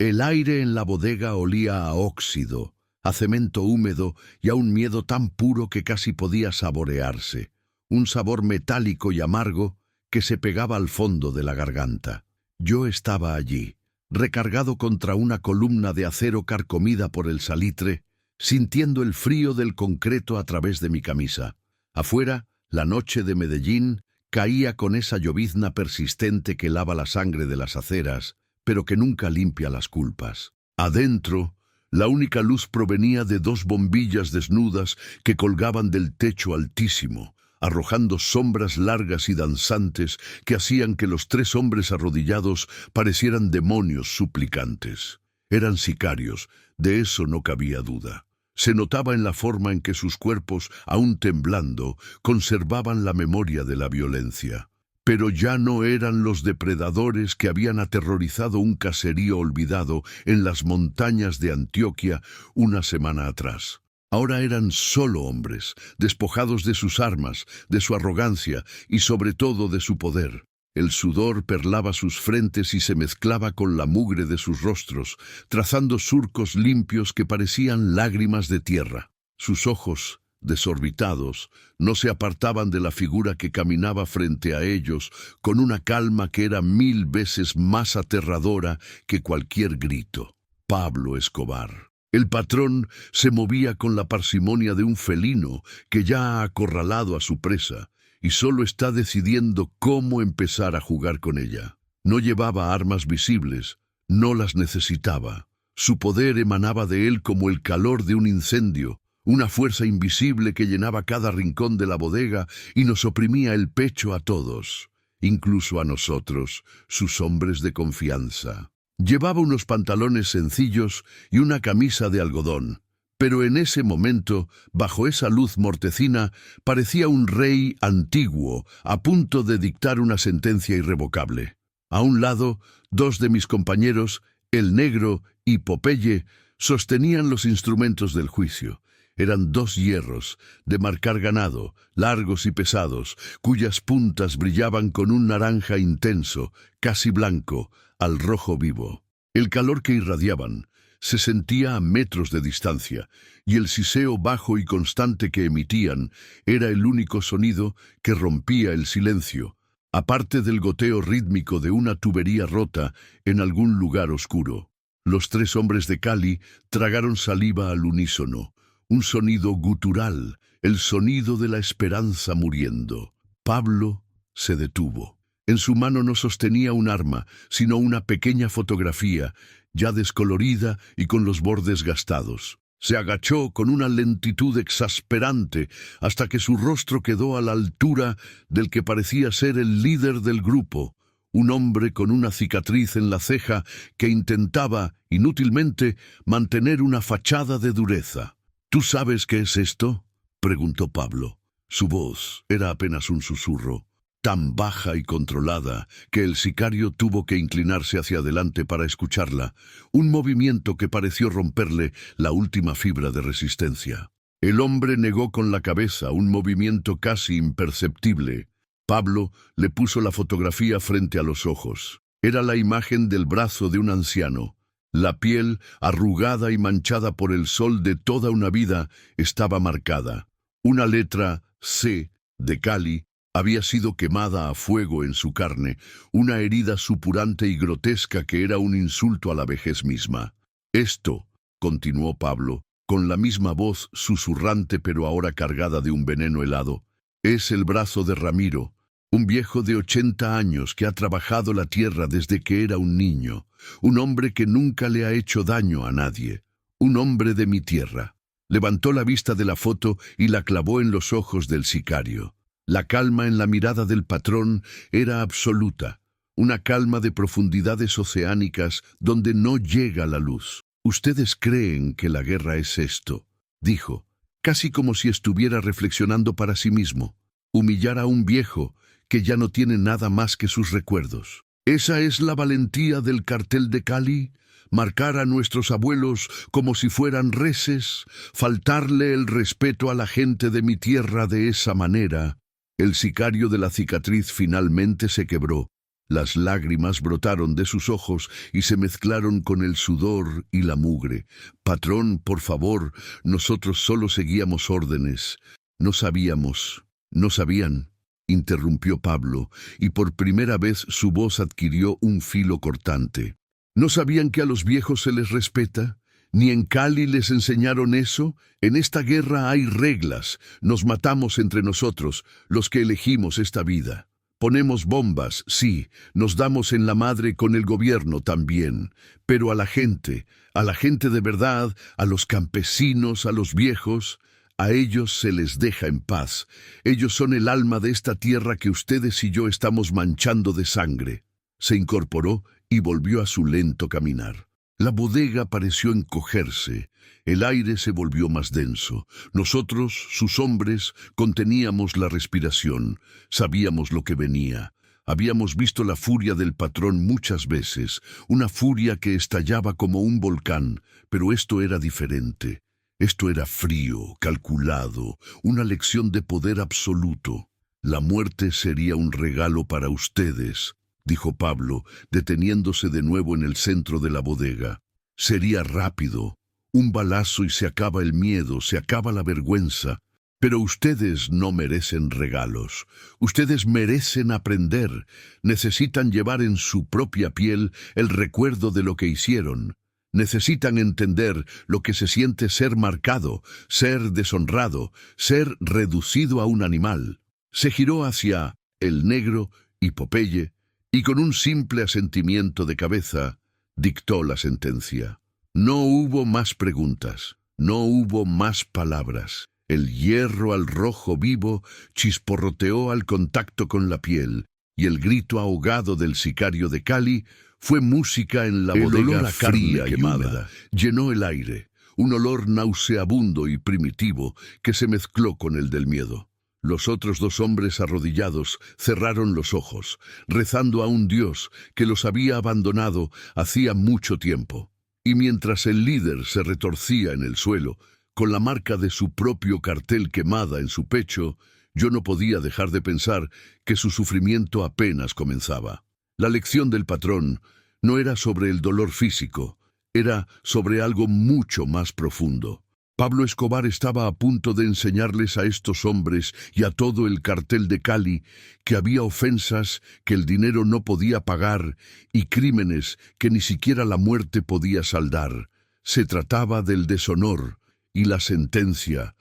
El aire en la bodega olía a óxido, a cemento húmedo y a un miedo tan puro que casi podía saborearse, un sabor metálico y amargo que se pegaba al fondo de la garganta. Yo estaba allí, recargado contra una columna de acero carcomida por el salitre, sintiendo el frío del concreto a través de mi camisa. Afuera, la noche de Medellín caía con esa llovizna persistente que lava la sangre de las aceras, pero que nunca limpia las culpas. Adentro, la única luz provenía de dos bombillas desnudas que colgaban del techo altísimo, arrojando sombras largas y danzantes que hacían que los tres hombres arrodillados parecieran demonios suplicantes. Eran sicarios, de eso no cabía duda. Se notaba en la forma en que sus cuerpos, aún temblando, conservaban la memoria de la violencia. Pero ya no eran los depredadores que habían aterrorizado un caserío olvidado en las montañas de Antioquia una semana atrás. Ahora eran solo hombres, despojados de sus armas, de su arrogancia y sobre todo de su poder. El sudor perlaba sus frentes y se mezclaba con la mugre de sus rostros, trazando surcos limpios que parecían lágrimas de tierra. Sus ojos, desorbitados, no se apartaban de la figura que caminaba frente a ellos con una calma que era 1000 veces más aterradora que cualquier grito. Pablo Escobar. El patrón se movía con la parsimonia de un felino que ya ha acorralado a su presa y solo está decidiendo cómo empezar a jugar con ella. No llevaba armas visibles, no las necesitaba. Su poder emanaba de él como el calor de un incendio, una fuerza invisible que llenaba cada rincón de la bodega y nos oprimía el pecho a todos, incluso a nosotros, sus hombres de confianza. Llevaba unos pantalones sencillos y una camisa de algodón, pero en ese momento, bajo esa luz mortecina, parecía un rey antiguo, a punto de dictar una sentencia irrevocable. A un lado, dos de mis compañeros, el Negro y Popeye, sostenían los instrumentos del juicio. Eran 2 hierros, de marcar ganado, largos y pesados, cuyas puntas brillaban con un naranja intenso, casi blanco, al rojo vivo. El calor que irradiaban se sentía a metros de distancia, y el siseo bajo y constante que emitían era el único sonido que rompía el silencio, aparte del goteo rítmico de una tubería rota en algún lugar oscuro. Los 3 hombres de Cali tragaron saliva al unísono, un sonido gutural, el sonido de la esperanza muriendo. Pablo se detuvo. En su mano no sostenía un arma, sino una pequeña fotografía, ya descolorida y con los bordes gastados. Se agachó con una lentitud exasperante hasta que su rostro quedó a la altura del que parecía ser el líder del grupo, un hombre con una cicatriz en la ceja que intentaba, inútilmente, mantener una fachada de dureza. ¿Tú sabes qué es esto?, preguntó Pablo. Su voz era apenas un susurro, tan baja y controlada que el sicario tuvo que inclinarse hacia adelante para escucharla, un movimiento que pareció romperle la última fibra de resistencia. El hombre negó con la cabeza, un movimiento casi imperceptible. Pablo le puso la fotografía frente a los ojos. Era la imagen del brazo de un anciano. La piel, arrugada y manchada por el sol de toda una vida, estaba marcada. Una letra C de Cali había sido quemada a fuego en su carne, una herida supurante y grotesca que era un insulto a la vejez misma. Esto, continuó Pablo, con la misma voz susurrante pero ahora cargada de un veneno helado, es el brazo de Ramiro, un viejo de 80 años que ha trabajado la tierra desde que era un niño, un hombre que nunca le ha hecho daño a nadie, un hombre de mi tierra. Levantó la vista de la foto y la clavó en los ojos del sicario. La calma en la mirada del patrón era absoluta, una calma de profundidades oceánicas donde no llega la luz. «Ustedes creen que la guerra es esto», dijo, casi como si estuviera reflexionando para sí mismo. Humillar a un viejo que ya no tiene nada más que sus recuerdos. ¿Esa es la valentía del cartel de Cali? ¿Marcar a nuestros abuelos como si fueran reses? ¿Faltarle el respeto a la gente de mi tierra de esa manera? El sicario de la cicatriz finalmente se quebró. Las lágrimas brotaron de sus ojos y se mezclaron con el sudor y la mugre. «Patrón, por favor, nosotros solo seguíamos órdenes. No sabíamos». «¿No sabían?», interrumpió Pablo, y por primera vez su voz adquirió un filo cortante. «¿No sabían que a los viejos se les respeta? ¿Ni en Cali les enseñaron eso? En esta guerra hay reglas. Nos matamos entre nosotros, los que elegimos esta vida. Ponemos bombas, sí, nos damos en la madre con el gobierno también, pero a la gente de verdad, a los campesinos, a los viejos, a ellos se les deja en paz. Ellos son el alma de esta tierra que ustedes y yo estamos manchando de sangre». Se incorporó y volvió a su lento caminar. La bodega pareció encogerse, el aire se volvió más denso. Nosotros, sus hombres, conteníamos la respiración, sabíamos lo que venía. Habíamos visto la furia del patrón muchas veces, una furia que estallaba como un volcán, pero esto era diferente. Esto era frío, calculado, una lección de poder absoluto. «La muerte sería un regalo para ustedes», dijo Pablo, deteniéndose de nuevo en el centro de la bodega. «Sería rápido, un balazo y se acaba el miedo, se acaba la vergüenza. Pero ustedes no merecen regalos. Ustedes merecen aprender. Necesitan llevar en su propia piel el recuerdo de lo que hicieron. Necesitan entender lo que se siente ser marcado, ser deshonrado, ser reducido a un animal». Se giró hacia el negro y Popeye, y con un simple asentimiento de cabeza, dictó la sentencia. No hubo más preguntas, no hubo más palabras. El hierro al rojo vivo chisporroteó al contacto con la piel, y el grito ahogado del sicario de Cali fue música en la bodega fría y húmeda. Llenó el aire, un olor nauseabundo y primitivo que se mezcló con el del miedo. Los otros dos hombres arrodillados cerraron los ojos, rezando a un Dios que los había abandonado hacía mucho tiempo. Y mientras el líder se retorcía en el suelo, con la marca de su propio cartel quemada en su pecho, yo no podía dejar de pensar que su sufrimiento apenas comenzaba. La lección del patrón no era sobre el dolor físico, era sobre algo mucho más profundo. Pablo Escobar estaba a punto de enseñarles a estos hombres y a todo el cartel de Cali que había ofensas que el dinero no podía pagar y crímenes que ni siquiera la muerte podía saldar. Se trataba del deshonor y la sentencia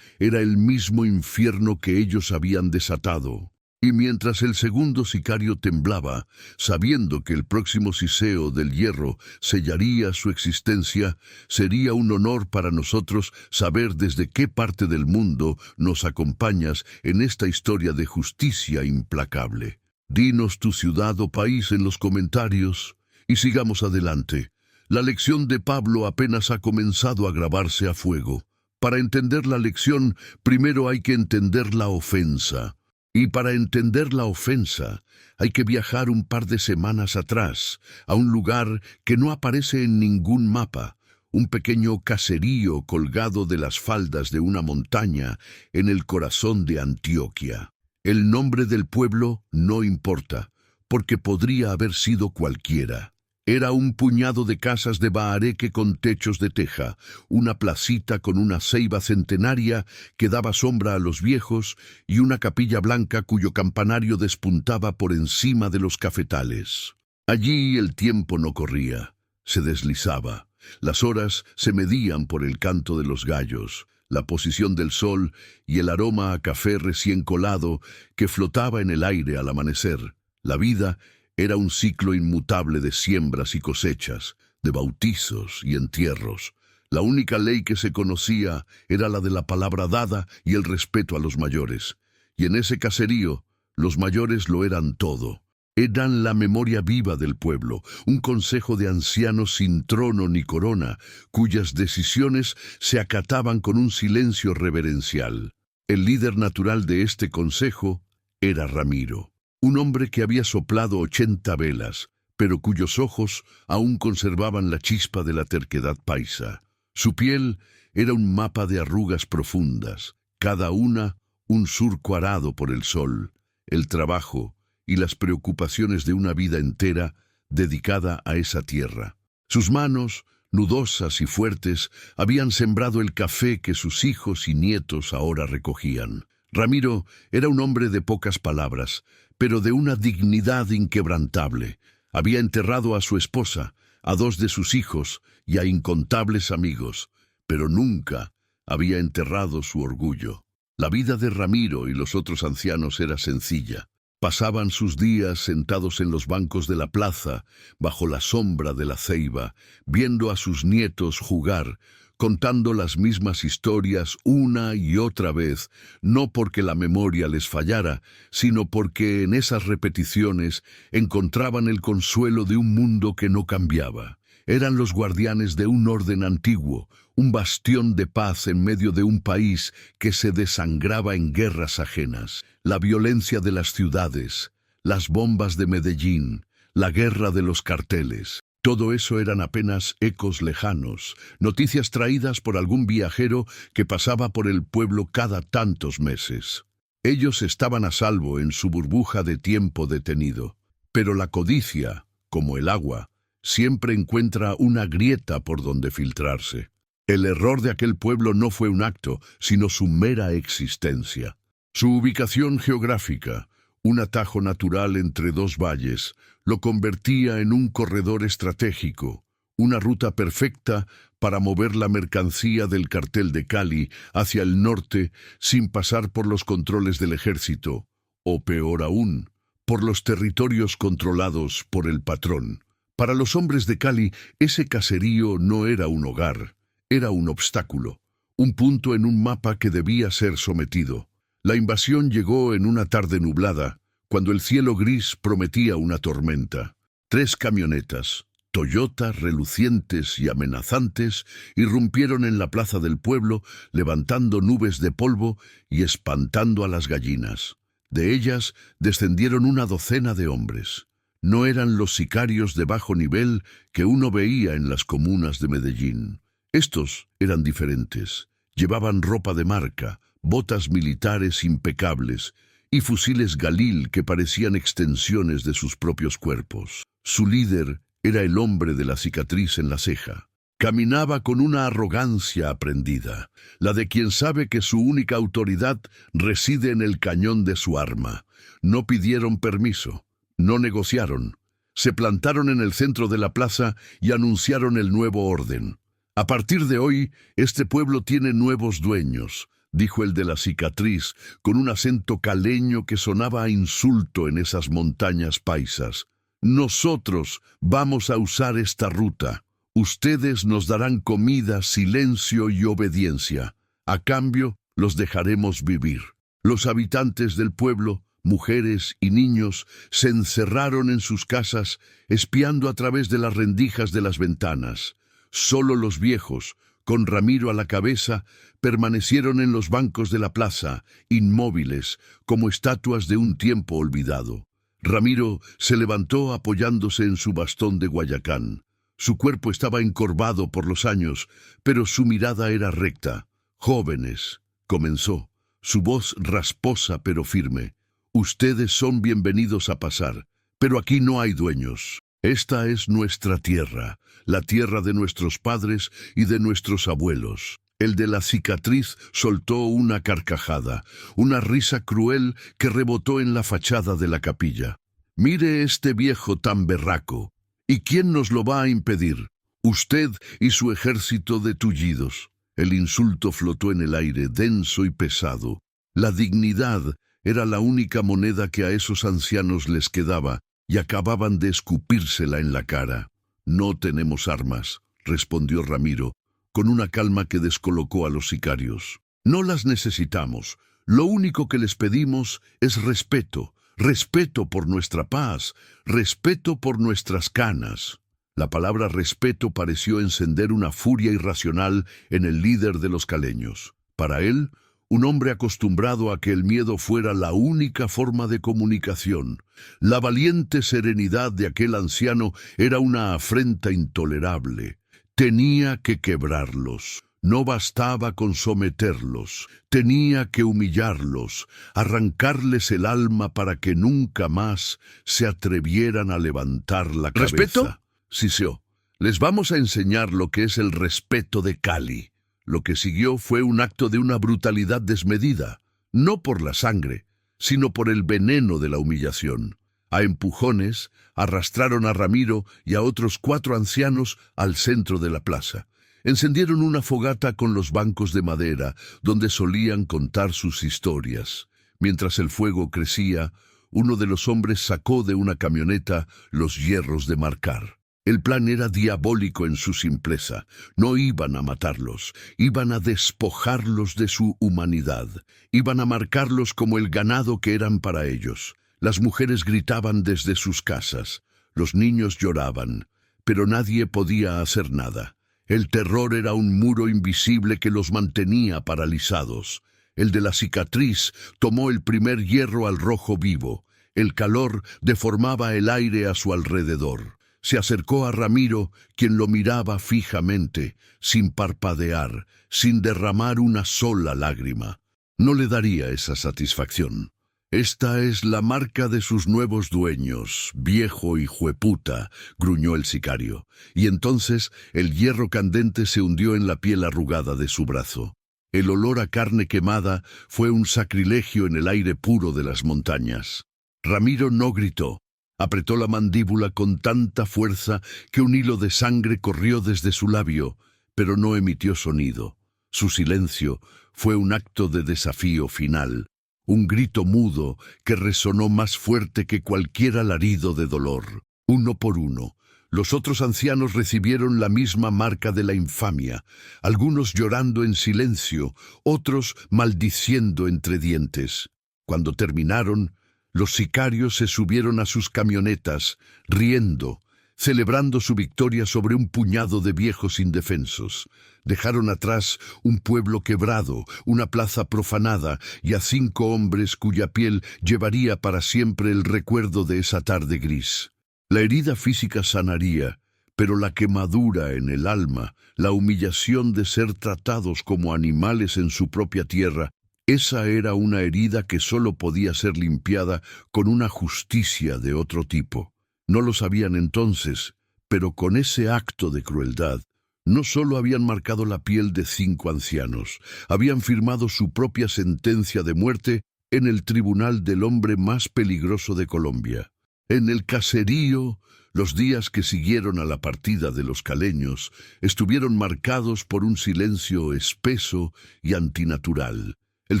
era el mismo infierno que ellos habían desatado. Y mientras el segundo sicario temblaba, sabiendo que el próximo siseo del hierro sellaría su existencia, sería un honor para nosotros saber desde qué parte del mundo nos acompañas en esta historia de justicia implacable. Dinos tu ciudad o país en los comentarios y sigamos adelante. La lección de Pablo apenas ha comenzado a grabarse a fuego. Para entender la lección, primero hay que entender la ofensa. Y para entender la ofensa, hay que viajar un par de semanas atrás, a un lugar que no aparece en ningún mapa, un pequeño caserío colgado de las faldas de una montaña en el corazón de Antioquia. El nombre del pueblo no importa, porque podría haber sido cualquiera. Era un puñado de casas de bahareque con techos de teja, una placita con una ceiba centenaria que daba sombra a los viejos y una capilla blanca cuyo campanario despuntaba por encima de los cafetales. Allí el tiempo no corría, se deslizaba. Las horas se medían por el canto de los gallos, la posición del sol y el aroma a café recién colado que flotaba en el aire al amanecer. La vida era un ciclo inmutable de siembras y cosechas, de bautizos y entierros. La única ley que se conocía era la de la palabra dada y el respeto a los mayores. Y en ese caserío, los mayores lo eran todo. Eran la memoria viva del pueblo, un consejo de ancianos sin trono ni corona, cuyas decisiones se acataban con un silencio reverencial. El líder natural de este consejo era Ramiro. Un hombre que había soplado 80 velas, pero cuyos ojos aún conservaban la chispa de la terquedad paisa. Su piel era un mapa de arrugas profundas, cada una un surco arado por el sol, el trabajo y las preocupaciones de una vida entera dedicada a esa tierra. Sus manos, nudosas y fuertes, habían sembrado el café que sus hijos y nietos ahora recogían. Ramiro era un hombre de pocas palabras, pero de una dignidad inquebrantable. Había enterrado a su esposa, a 2 de sus hijos y a incontables amigos, pero nunca había enterrado su orgullo. La vida de Ramiro y los otros ancianos era sencilla. Pasaban sus días sentados en los bancos de la plaza, bajo la sombra de la ceiba, viendo a sus nietos jugar, contando las mismas historias una y otra vez, no porque la memoria les fallara, sino porque en esas repeticiones encontraban el consuelo de un mundo que no cambiaba. Eran los guardianes de un orden antiguo, un bastión de paz en medio de un país que se desangraba en guerras ajenas. La violencia de las ciudades, las bombas de Medellín, la guerra de los carteles. Todo eso eran apenas ecos lejanos, noticias traídas por algún viajero que pasaba por el pueblo cada tantos meses. Ellos estaban a salvo en su burbuja de tiempo detenido. Pero la codicia, como el agua, siempre encuentra una grieta por donde filtrarse. El error de aquel pueblo no fue un acto, sino su mera existencia. Su ubicación geográfica, un atajo natural entre 2 valles, lo convertía en un corredor estratégico, una ruta perfecta para mover la mercancía del cartel de Cali hacia el norte sin pasar por los controles del ejército, o peor aún, por los territorios controlados por el patrón. Para los hombres de Cali, ese caserío no era un hogar, era un obstáculo, un punto en un mapa que debía ser sometido. La invasión llegó en una tarde nublada, cuando el cielo gris prometía una tormenta. 3 camionetas, Toyota, relucientes y amenazantes, irrumpieron en la plaza del pueblo, levantando nubes de polvo y espantando a las gallinas. De ellas descendieron una docena de hombres. No eran los sicarios de bajo nivel que uno veía en las comunas de Medellín. Estos eran diferentes. Llevaban ropa de marca, botas militares impecables y fusiles Galil que parecían extensiones de sus propios cuerpos. Su líder era el hombre de la cicatriz en la ceja. Caminaba con una arrogancia aprendida, la de quien sabe que su única autoridad reside en el cañón de su arma. No pidieron permiso. No negociaron. Se plantaron en el centro de la plaza y anunciaron el nuevo orden. A partir de hoy, este pueblo tiene nuevos dueños, dijo el de la cicatriz, con un acento caleño que sonaba a insulto en esas montañas paisas. Nosotros vamos a usar esta ruta. Ustedes nos darán comida, silencio y obediencia. A cambio, los dejaremos vivir. Los habitantes del pueblo, mujeres y niños, se encerraron en sus casas, espiando a través de las rendijas de las ventanas. Solo los viejos, con Ramiro a la cabeza, permanecieron en los bancos de la plaza, inmóviles, como estatuas de un tiempo olvidado. Ramiro se levantó apoyándose en su bastón de Guayacán. Su cuerpo estaba encorvado por los años, pero su mirada era recta. «Jóvenes», comenzó, su voz rasposa pero firme. «Ustedes son bienvenidos a pasar, pero aquí no hay dueños. Esta es nuestra tierra, la tierra de nuestros padres y de nuestros abuelos». El de la cicatriz soltó una carcajada, una risa cruel que rebotó en la fachada de la capilla. «Mire este viejo tan berraco. ¿Y quién nos lo va a impedir? Usted y su ejército de tullidos». El insulto flotó en el aire, denso y pesado. La dignidad era la única moneda que a esos ancianos les quedaba, y acababan de escupírsela en la cara. «No tenemos armas», respondió Ramiro, con una calma que descolocó a los sicarios. «No las necesitamos. Lo único que les pedimos es respeto. Respeto por nuestra paz, respeto por nuestras canas». La palabra respeto pareció encender una furia irracional en el líder de los caleños. Para él, un hombre acostumbrado a que el miedo fuera la única forma de comunicación, la valiente serenidad de aquel anciano era una afrenta intolerable. Tenía que quebrarlos. No bastaba con someterlos, tenía que humillarlos, arrancarles el alma para que nunca más se atrevieran a levantar la cabeza. ¿Respeto? Siseo, les vamos a enseñar lo que es el respeto de Cali. Lo que siguió fue un acto de una brutalidad desmedida, no por la sangre, sino por el veneno de la humillación. A empujones, arrastraron a Ramiro y a otros 4 ancianos al centro de la plaza. Encendieron una fogata con los bancos de madera, donde solían contar sus historias. Mientras el fuego crecía, uno de los hombres sacó de una camioneta los hierros de marcar. El plan era diabólico en su simpleza. No iban a matarlos, iban a despojarlos de su humanidad. Iban a marcarlos como el ganado que eran para ellos. Las mujeres gritaban desde sus casas, los niños lloraban, pero nadie podía hacer nada. El terror era un muro invisible que los mantenía paralizados. El de la cicatriz tomó el primer hierro al rojo vivo. El calor deformaba el aire a su alrededor. Se acercó a Ramiro, quien lo miraba fijamente, sin parpadear, sin derramar una sola lágrima. No le daría esa satisfacción. «Esta es la marca de sus nuevos dueños, viejo hijueputa», gruñó el sicario, y entonces el hierro candente se hundió en la piel arrugada de su brazo. El olor a carne quemada fue un sacrilegio en el aire puro de las montañas. Ramiro no gritó. Apretó la mandíbula con tanta fuerza que un hilo de sangre corrió desde su labio, pero no emitió sonido. Su silencio fue un acto de desafío final. Un grito mudo que resonó más fuerte que cualquier alarido de dolor. Uno por uno, los otros ancianos recibieron la misma marca de la infamia, algunos llorando en silencio, otros maldiciendo entre dientes. Cuando terminaron, los sicarios se subieron a sus camionetas, riendo, celebrando su victoria sobre un puñado de viejos indefensos. Dejaron atrás un pueblo quebrado, una plaza profanada y a 5 hombres cuya piel llevaría para siempre el recuerdo de esa tarde gris. La herida física sanaría, pero la quemadura en el alma, la humillación de ser tratados como animales en su propia tierra, esa era una herida que solo podía ser limpiada con una justicia de otro tipo. No lo sabían entonces, pero con ese acto de crueldad, no solo habían marcado la piel de 5 ancianos, habían firmado su propia sentencia de muerte en el tribunal del hombre más peligroso de Colombia. En el caserío, los días que siguieron a la partida de los caleños estuvieron marcados por un silencio espeso y antinatural. El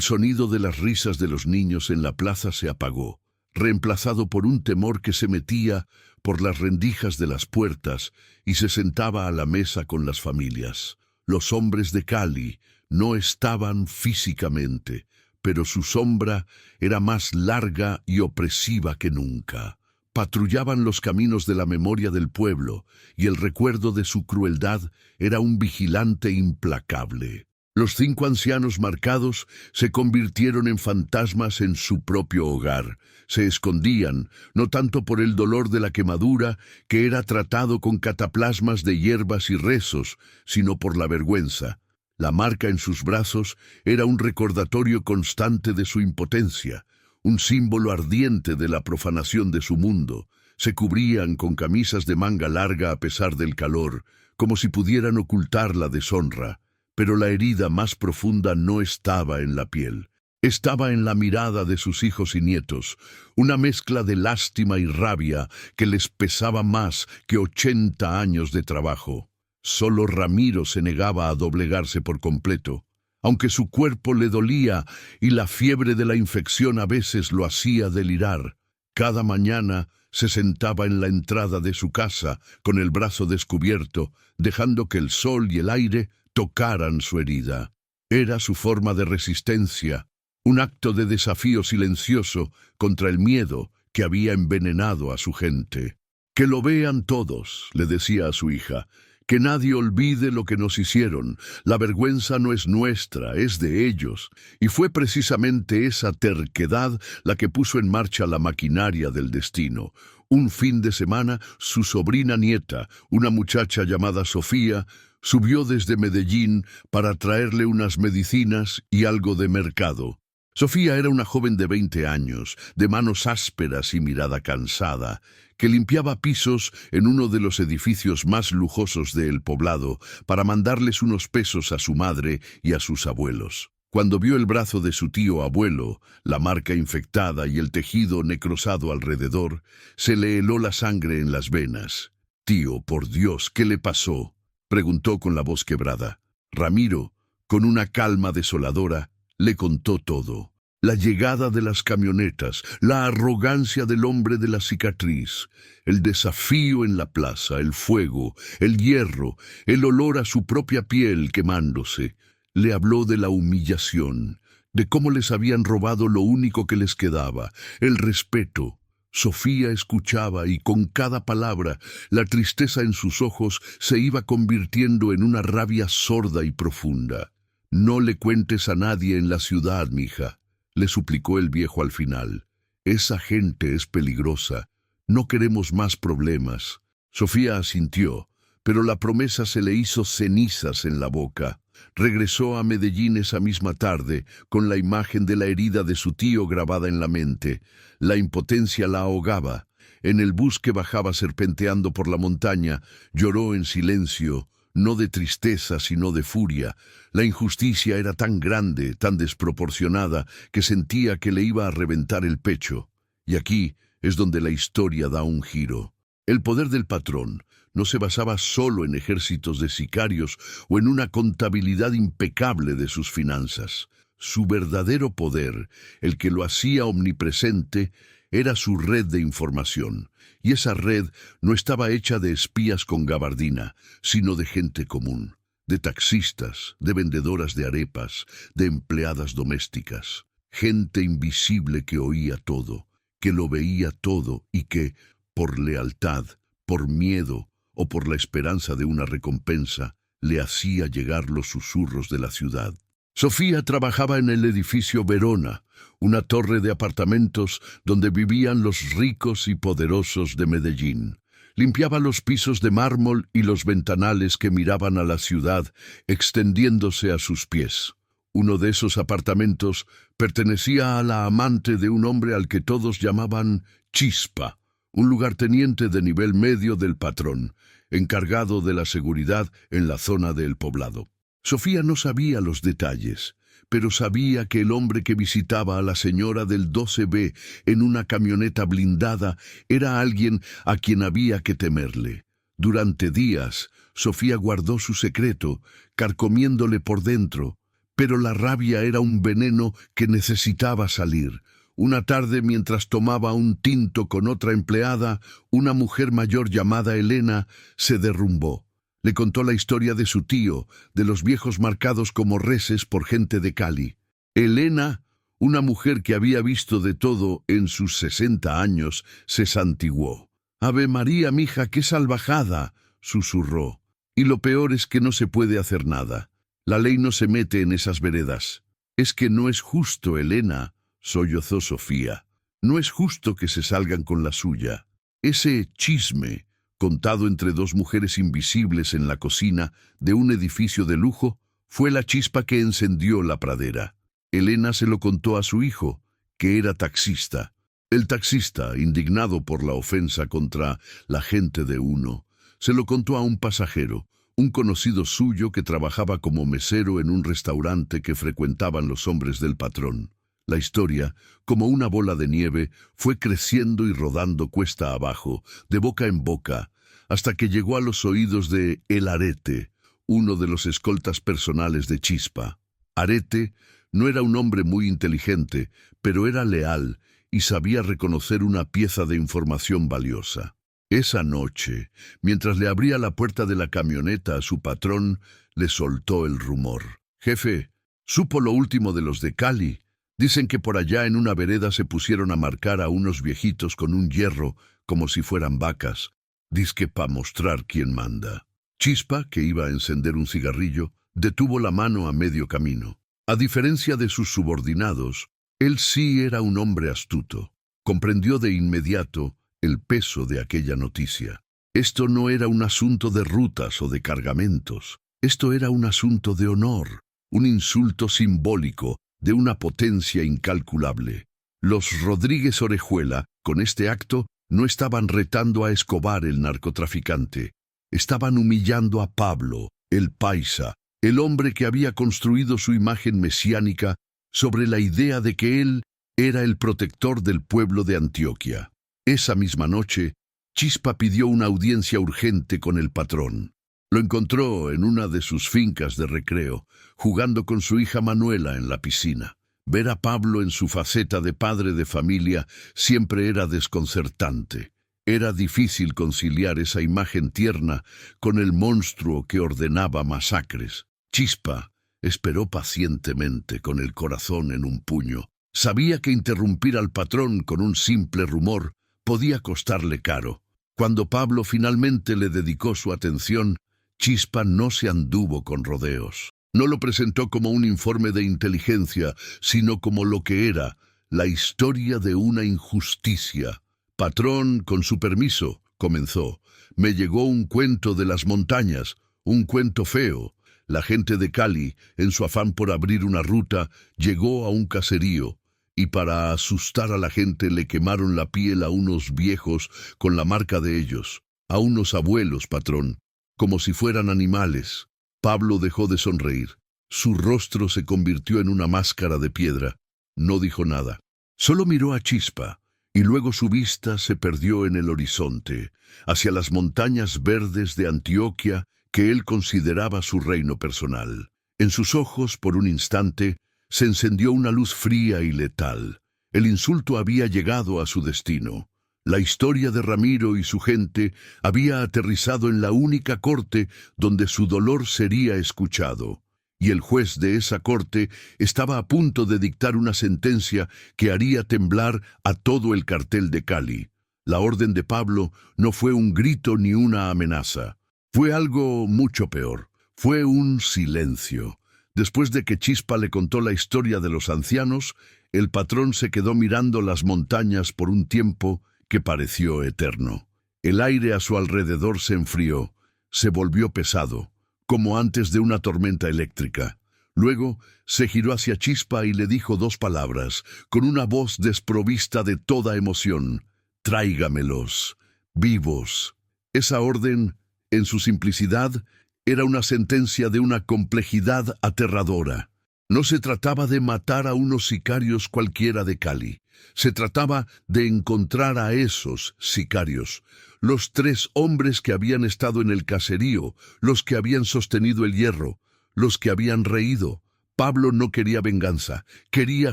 sonido de las risas de los niños en la plaza se apagó, reemplazado por un temor que se metía por las rendijas de las puertas y se sentaba a la mesa con las familias. Los hombres de Cali no estaban físicamente, pero su sombra era más larga y opresiva que nunca. Patrullaban los caminos de la memoria del pueblo, y el recuerdo de su crueldad era un vigilante implacable. Los 5 ancianos marcados se convirtieron en fantasmas en su propio hogar. Se escondían, no tanto por el dolor de la quemadura, que era tratado con cataplasmas de hierbas y rezos, sino por la vergüenza. La marca en sus brazos era un recordatorio constante de su impotencia, un símbolo ardiente de la profanación de su mundo. Se cubrían con camisas de manga larga a pesar del calor, como si pudieran ocultar la deshonra. Pero la herida más profunda no estaba en la piel. Estaba en la mirada de sus hijos y nietos, una mezcla de lástima y rabia que les pesaba más que 80 años de trabajo. Solo Ramiro se negaba a doblegarse por completo, aunque su cuerpo le dolía y la fiebre de la infección a veces lo hacía delirar. Cada mañana se sentaba en la entrada de su casa con el brazo descubierto, dejando que el sol y el aire tocaran su herida. Era su forma de resistencia, un acto de desafío silencioso contra el miedo que había envenenado a su gente. «Que lo vean todos», le decía a su hija, «que nadie olvide lo que nos hicieron. La vergüenza no es nuestra, es de ellos». Y fue precisamente esa terquedad la que puso en marcha la maquinaria del destino. Un fin de semana, su sobrina nieta, una muchacha llamada Sofía, Subió desde Medellín para traerle unas medicinas y algo de mercado. Sofía era una joven de 20 años, de manos ásperas y mirada cansada, que limpiaba pisos en uno de los edificios más lujosos de El Poblado para mandarles unos pesos a su madre y a sus abuelos. Cuando vio el brazo de su tío abuelo, la marca infectada y el tejido necrosado alrededor, se le heló la sangre en las venas. «Tío, por Dios, ¿qué le pasó?», preguntó con la voz quebrada. Ramiro, con una calma desoladora, le contó todo. La llegada de las camionetas, la arrogancia del hombre de la cicatriz, el desafío en la plaza, el fuego, el hierro, el olor a su propia piel quemándose. Le habló de la humillación, de cómo les habían robado lo único que les quedaba, el respeto. Sofía escuchaba y con cada palabra la tristeza en sus ojos se iba convirtiendo en una rabia sorda y profunda. «No le cuentes a nadie en la ciudad, mija», le suplicó el viejo al final. «Esa gente es peligrosa. No queremos más problemas». Sofía asintió, pero la promesa se le hizo cenizas en la boca. Regresó a Medellín esa misma tarde, con la imagen de la herida de su tío grabada en la mente. La impotencia la ahogaba. En el bus que bajaba serpenteando por la montaña, lloró en silencio, no de tristeza, sino de furia. La injusticia era tan grande, tan desproporcionada, que sentía que le iba a reventar el pecho. Y aquí es donde la historia da un giro. El poder del patrón no se basaba solo en ejércitos de sicarios o en una contabilidad impecable de sus finanzas. Su verdadero poder, el que lo hacía omnipresente, era su red de información. Y esa red no estaba hecha de espías con gabardina, sino de gente común, de taxistas, de vendedoras de arepas, de empleadas domésticas. Gente invisible que oía todo, que lo veía todo y que, por lealtad, por miedo o por la esperanza de una recompensa, le hacía llegar los susurros de la ciudad. Sofía trabajaba en el edificio Verona, una torre de apartamentos donde vivían los ricos y poderosos de Medellín. Limpiaba los pisos de mármol y los ventanales que miraban a la ciudad, extendiéndose a sus pies. Uno de esos apartamentos pertenecía a la amante de un hombre al que todos llamaban Chispa, un lugarteniente de nivel medio del patrón, encargado de la seguridad en la zona de El Poblado. Sofía no sabía los detalles, pero sabía que el hombre que visitaba a la señora del 12B en una camioneta blindada era alguien a quien había que temerle. Durante días, Sofía guardó su secreto, carcomiéndole por dentro, pero la rabia era un veneno que necesitaba salir. Una tarde, mientras tomaba un tinto con otra empleada, una mujer mayor llamada Elena se derrumbó. Le contó la historia de su tío, de los viejos marcados como reses por gente de Cali. Elena, una mujer que había visto de todo en sus 60 años, se santiguó. «Ave María, mija, qué salvajada», susurró. «Y lo peor es que no se puede hacer nada. La ley no se mete en esas veredas». «Es que no es justo, Elena», sollozó Sofía. «No es justo que se salgan con la suya. Ese chisme, contado entre dos mujeres invisibles en la cocina de un edificio de lujo, fue la chispa que encendió la pradera». Elena se lo contó a su hijo, que era taxista. El taxista, indignado por la ofensa contra la gente de uno, se lo contó a un pasajero, un conocido suyo que trabajaba como mesero en un restaurante que frecuentaban los hombres del patrón. La historia, como una bola de nieve, fue creciendo y rodando cuesta abajo, de boca en boca, hasta que llegó a los oídos de El Arete, uno de los escoltas personales de Chispa. Arete no era un hombre muy inteligente, pero era leal y sabía reconocer una pieza de información valiosa. Esa noche, mientras le abría la puerta de la camioneta a su patrón, le soltó el rumor. «Jefe, ¿supo lo último de los de Cali? Dicen que por allá en una vereda se pusieron a marcar a unos viejitos con un hierro como si fueran vacas. Dizque pa' mostrar quién manda». Chispa, que iba a encender un cigarrillo, detuvo la mano a medio camino. A diferencia de sus subordinados, él sí era un hombre astuto. Comprendió de inmediato el peso de aquella noticia. Esto no era un asunto de rutas o de cargamentos. Esto era un asunto de honor, un insulto simbólico de una potencia incalculable. Los Rodríguez Orejuela, con este acto, no estaban retando a Escobar, el narcotraficante. Estaban humillando a Pablo, el paisa, el hombre que había construido su imagen mesiánica sobre la idea de que él era el protector del pueblo de Antioquia. Esa misma noche, Chispa pidió una audiencia urgente con el patrón. Lo encontró en una de sus fincas de recreo, jugando con su hija Manuela en la piscina. Ver a Pablo en su faceta de padre de familia siempre era desconcertante. Era difícil conciliar esa imagen tierna con el monstruo que ordenaba masacres. Chispa esperó pacientemente con el corazón en un puño. Sabía que interrumpir al patrón con un simple rumor podía costarle caro. Cuando Pablo finalmente le dedicó su atención, Chispa no se anduvo con rodeos. No lo presentó como un informe de inteligencia, sino como lo que era, la historia de una injusticia. «Patrón, con su permiso», comenzó, «me llegó un cuento de las montañas, un cuento feo. La gente de Cali, en su afán por abrir una ruta, llegó a un caserío, y para asustar a la gente le quemaron la piel a unos viejos con la marca de ellos, a unos abuelos, patrón, como si fueran animales». Pablo dejó de sonreír. Su rostro se convirtió en una máscara de piedra. No dijo nada. Solo miró a Chispa, y luego su vista se perdió en el horizonte, hacia las montañas verdes de Antioquia que él consideraba su reino personal. En sus ojos, por un instante, se encendió una luz fría y letal. El insulto había llegado a su destino. La historia de Ramiro y su gente había aterrizado en la única corte donde su dolor sería escuchado, y el juez de esa corte estaba a punto de dictar una sentencia que haría temblar a todo el cartel de Cali. La orden de Pablo no fue un grito ni una amenaza. Fue algo mucho peor. Fue un silencio. Después de que Chispa le contó la historia de los ancianos, el patrón se quedó mirando las montañas por un tiempo que pareció eterno. El aire a su alrededor se enfrió, se volvió pesado, como antes de una tormenta eléctrica. Luego se giró hacia Chispa y le dijo dos palabras, con una voz desprovista de toda emoción: «Tráigamelos, vivos». Esa orden, en su simplicidad, era una sentencia de una complejidad aterradora. No se trataba de matar a unos sicarios cualquiera de Cali. Se trataba de encontrar a esos sicarios, los 3 hombres que habían estado en el caserío, los que habían sostenido el hierro, los que habían reído. Pablo no quería venganza, quería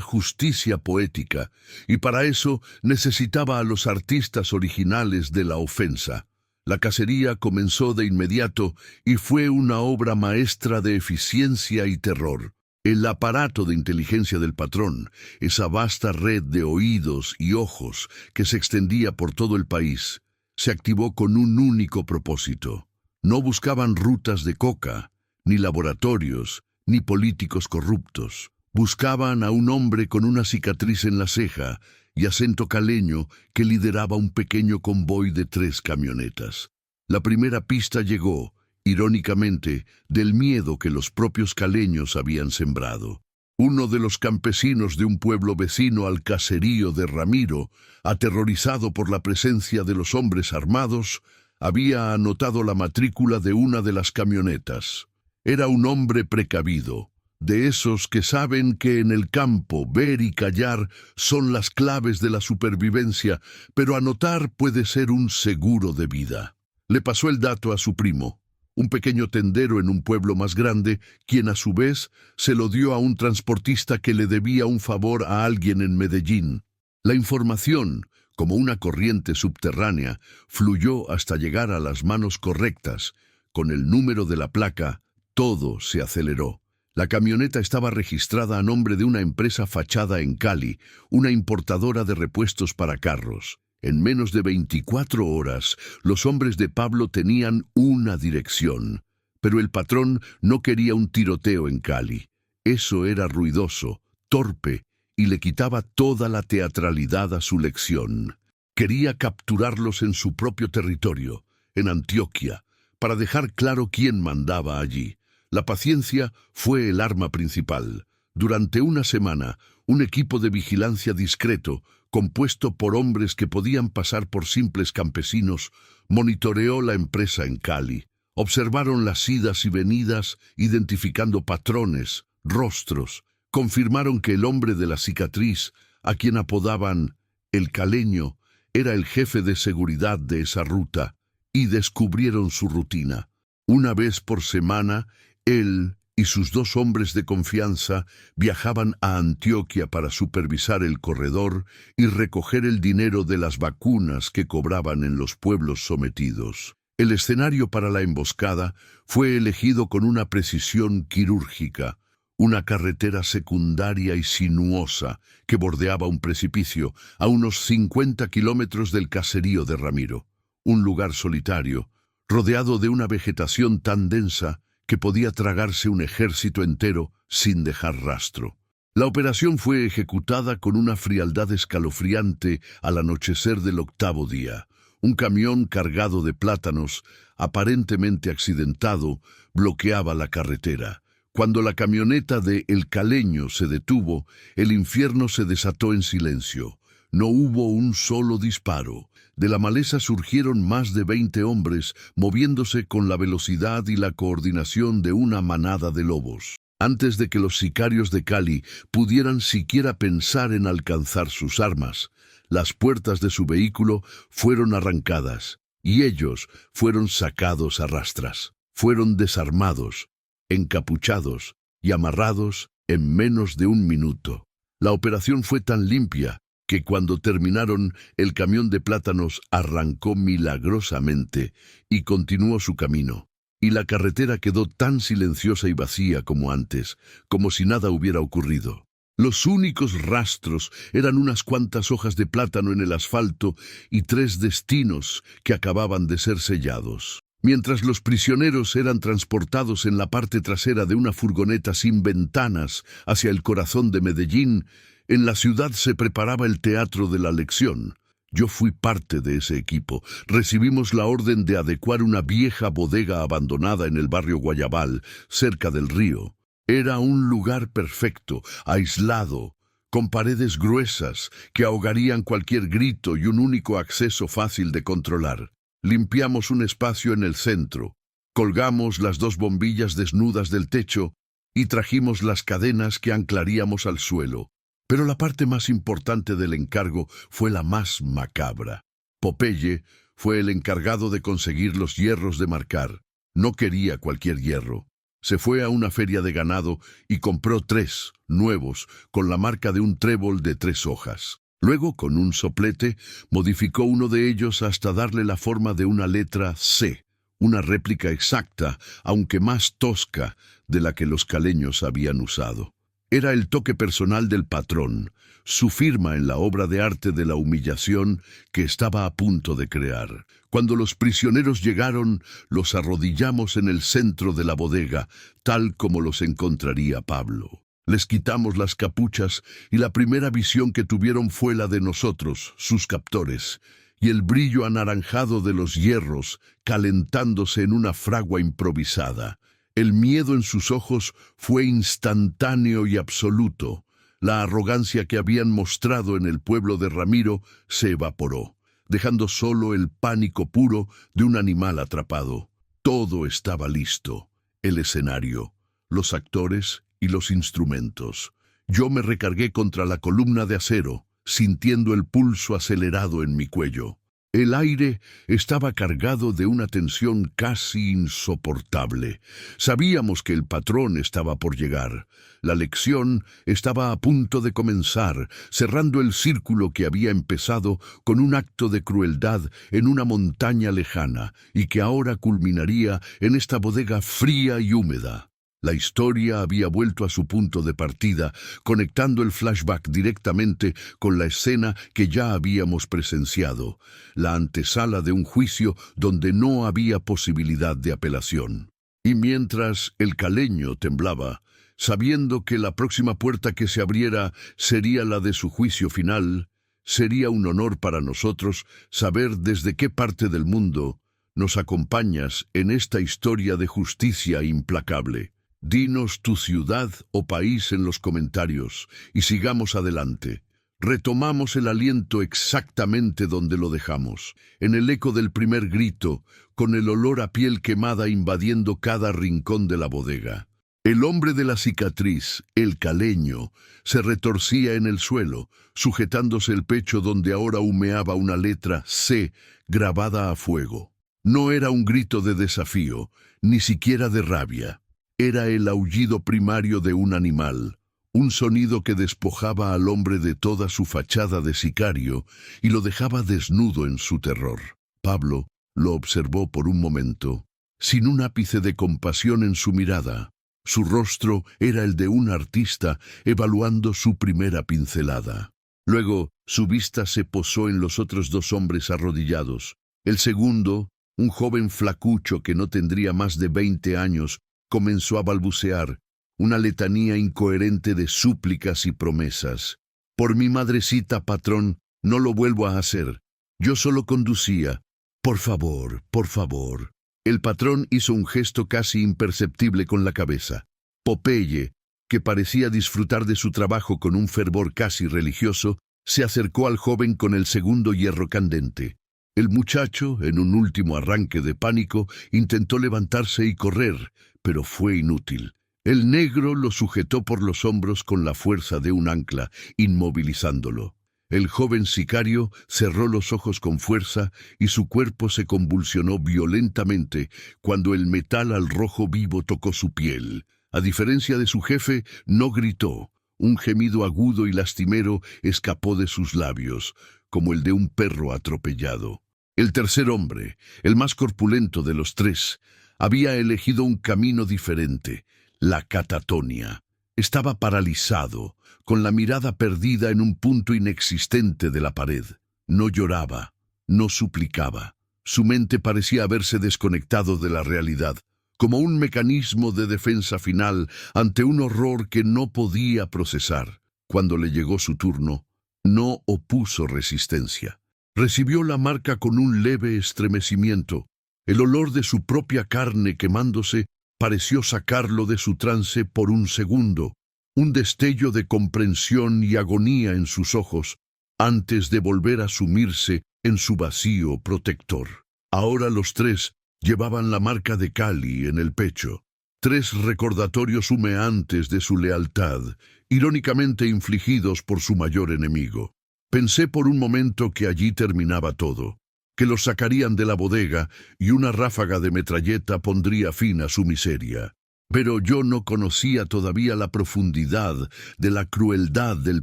justicia poética, y para eso necesitaba a los artistas originales de la ofensa. La cacería comenzó de inmediato y fue una obra maestra de eficiencia y terror. El aparato de inteligencia del patrón, esa vasta red de oídos y ojos que se extendía por todo el país, se activó con un único propósito. No buscaban rutas de coca, ni laboratorios, ni políticos corruptos. Buscaban a un hombre con una cicatriz en la ceja y acento caleño que lideraba un pequeño convoy de 3 camionetas. La primera pista llegó, irónicamente, del miedo que los propios caleños habían sembrado. Uno de los campesinos de un pueblo vecino al caserío de Ramiro, aterrorizado por la presencia de los hombres armados, había anotado la matrícula de una de las camionetas. Era un hombre precavido, de esos que saben que en el campo ver y callar son las claves de la supervivencia, pero anotar puede ser un seguro de vida. Le pasó el dato a su primo, un pequeño tendero en un pueblo más grande, quien a su vez se lo dio a un transportista que le debía un favor a alguien en Medellín. La información, como una corriente subterránea, fluyó hasta llegar a las manos correctas. Con el número de la placa, todo se aceleró. La camioneta estaba registrada a nombre de una empresa fachada en Cali, una importadora de repuestos para carros. En menos de 24 horas, los hombres de Pablo tenían una dirección. Pero el patrón no quería un tiroteo en Cali. Eso era ruidoso, torpe, y le quitaba toda la teatralidad a su lección. Quería capturarlos en su propio territorio, en Antioquia, para dejar claro quién mandaba allí. La paciencia fue el arma principal. Durante una semana, un equipo de vigilancia discreto, compuesto por hombres que podían pasar por simples campesinos, monitoreó la empresa en Cali. Observaron las idas y venidas, identificando patrones, rostros. Confirmaron que el hombre de la cicatriz, a quien apodaban el Caleño, era el jefe de seguridad de esa ruta, y descubrieron su rutina. Una vez por semana, él y sus 2 hombres de confianza viajaban a Antioquia para supervisar el corredor y recoger el dinero de las vacunas que cobraban en los pueblos sometidos. El escenario para la emboscada fue elegido con una precisión quirúrgica, una carretera secundaria y sinuosa que bordeaba un precipicio a unos 50 kilómetros del caserío de Ramiro, un lugar solitario, rodeado de una vegetación tan densa que podía tragarse un ejército entero sin dejar rastro. La operación fue ejecutada con una frialdad escalofriante al anochecer del 8º día. Un camión cargado de plátanos, aparentemente accidentado, bloqueaba la carretera. Cuando la camioneta de El Caleño se detuvo, el infierno se desató en silencio. No hubo un solo disparo. De la maleza surgieron más de 20 hombres, moviéndose con la velocidad y la coordinación de una manada de lobos. Antes de que los sicarios de Cali pudieran siquiera pensar en alcanzar sus armas, las puertas de su vehículo fueron arrancadas, y ellos fueron sacados a rastras. Fueron desarmados, encapuchados y amarrados en menos de un minuto. La operación fue tan limpia que cuando terminaron, el camión de plátanos arrancó milagrosamente y continuó su camino. Y la carretera quedó tan silenciosa y vacía como antes, como si nada hubiera ocurrido. Los únicos rastros eran unas cuantas hojas de plátano en el asfalto y 3 destinos que acababan de ser sellados. Mientras los prisioneros eran transportados en la parte trasera de una furgoneta sin ventanas hacia el corazón de Medellín, en la ciudad se preparaba el teatro de la lección. Yo fui parte de ese equipo. Recibimos la orden de adecuar una vieja bodega abandonada en el barrio Guayabal, cerca del río. Era un lugar perfecto, aislado, con paredes gruesas que ahogarían cualquier grito y un único acceso fácil de controlar. Limpiamos un espacio en el centro, colgamos las 2 bombillas desnudas del techo y trajimos las cadenas que anclaríamos al suelo. Pero la parte más importante del encargo fue la más macabra. Popeye fue el encargado de conseguir los hierros de marcar. No quería cualquier hierro. Se fue a una feria de ganado y compró 3 nuevos con la marca de un trébol de 3 hojas. Luego, con un soplete, modificó uno de ellos hasta darle la forma de una letra C, una réplica exacta, aunque más tosca, de la que los caleños habían usado. Era el toque personal del patrón, su firma en la obra de arte de la humillación que estaba a punto de crear. Cuando los prisioneros llegaron, los arrodillamos en el centro de la bodega, tal como los encontraría Pablo. Les quitamos las capuchas y la primera visión que tuvieron fue la de nosotros, sus captores, y el brillo anaranjado de los hierros calentándose en una fragua improvisada. El miedo en sus ojos fue instantáneo y absoluto. La arrogancia que habían mostrado en el pueblo de Ramiro se evaporó, dejando solo el pánico puro de un animal atrapado. Todo estaba listo: el escenario, los actores y los instrumentos. Yo me recargué contra la columna de acero, sintiendo el pulso acelerado en mi cuello. El aire estaba cargado de una tensión casi insoportable. Sabíamos que el patrón estaba por llegar. La lección estaba a punto de comenzar, cerrando el círculo que había empezado con un acto de crueldad en una montaña lejana y que ahora culminaría en esta bodega fría y húmeda. La historia había vuelto a su punto de partida, conectando el flashback directamente con la escena que ya habíamos presenciado, la antesala de un juicio donde no había posibilidad de apelación. Y mientras el caleño temblaba, sabiendo que la próxima puerta que se abriera sería la de su juicio final, sería un honor para nosotros saber desde qué parte del mundo nos acompañas en esta historia de justicia implacable. Dinos tu ciudad o país en los comentarios y sigamos adelante. Retomamos el aliento exactamente donde lo dejamos, en el eco del primer grito, con el olor a piel quemada invadiendo cada rincón de la bodega. El hombre de la cicatriz, el caleño, se retorcía en el suelo, sujetándose el pecho donde ahora humeaba una letra C grabada a fuego. No era un grito de desafío, ni siquiera de rabia. Era el aullido primario de un animal, un sonido que despojaba al hombre de toda su fachada de sicario y lo dejaba desnudo en su terror. Pablo lo observó por un momento, sin un ápice de compasión en su mirada. Su rostro era el de un artista evaluando su primera pincelada. Luego, su vista se posó en los otros dos hombres arrodillados. El segundo, un joven flacucho que no tendría más de 20 años, comenzó a balbucear, una letanía incoherente de súplicas y promesas. Por mi madrecita, patrón, no lo vuelvo a hacer. Yo solo conducía. Por favor, por favor. El patrón hizo un gesto casi imperceptible con la cabeza. Popeye, que parecía disfrutar de su trabajo con un fervor casi religioso, se acercó al joven con el segundo hierro candente. El muchacho, en un último arranque de pánico, intentó levantarse y correr, pero fue inútil. El negro lo sujetó por los hombros con la fuerza de un ancla, inmovilizándolo. El joven sicario cerró los ojos con fuerza y su cuerpo se convulsionó violentamente cuando el metal al rojo vivo tocó su piel. A diferencia de su jefe, no gritó. Un gemido agudo y lastimero escapó de sus labios, como el de un perro atropellado. El tercer hombre, el más corpulento de los tres, había elegido un camino diferente, la catatonia. Estaba paralizado, con la mirada perdida en un punto inexistente de la pared. No lloraba, no suplicaba. Su mente parecía haberse desconectado de la realidad, como un mecanismo de defensa final ante un horror que no podía procesar. Cuando le llegó su turno, no opuso resistencia. Recibió la marca con un leve estremecimiento. El olor de su propia carne quemándose pareció sacarlo de su trance por un segundo. Un destello de comprensión y agonía en sus ojos, antes de volver a sumirse en su vacío protector. Ahora los tres llevaban la marca de Cali en el pecho, 3 recordatorios humeantes de su lealtad, irónicamente infligidos por su mayor enemigo. Pensé por un momento que allí terminaba todo, que los sacarían de la bodega y una ráfaga de metralleta pondría fin a su miseria. Pero yo no conocía todavía la profundidad de la crueldad del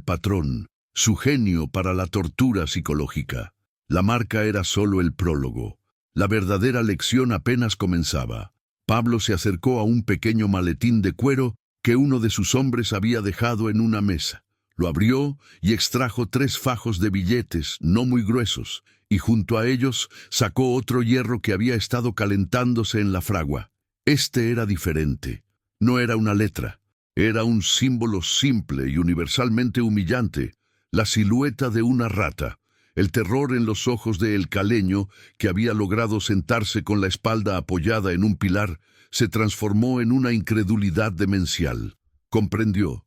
patrón, su genio para la tortura psicológica. La marca era solo el prólogo. La verdadera lección apenas comenzaba. Pablo se acercó a un pequeño maletín de cuero que uno de sus hombres había dejado en una mesa. Lo abrió y extrajo 3 fajos de billetes, no muy gruesos, y junto a ellos sacó otro hierro que había estado calentándose en la fragua. Este era diferente. No era una letra. Era un símbolo simple y universalmente humillante, la silueta de una rata. El terror en los ojos de el caleño, que había logrado sentarse con la espalda apoyada en un pilar, se transformó en una incredulidad demencial. Comprendió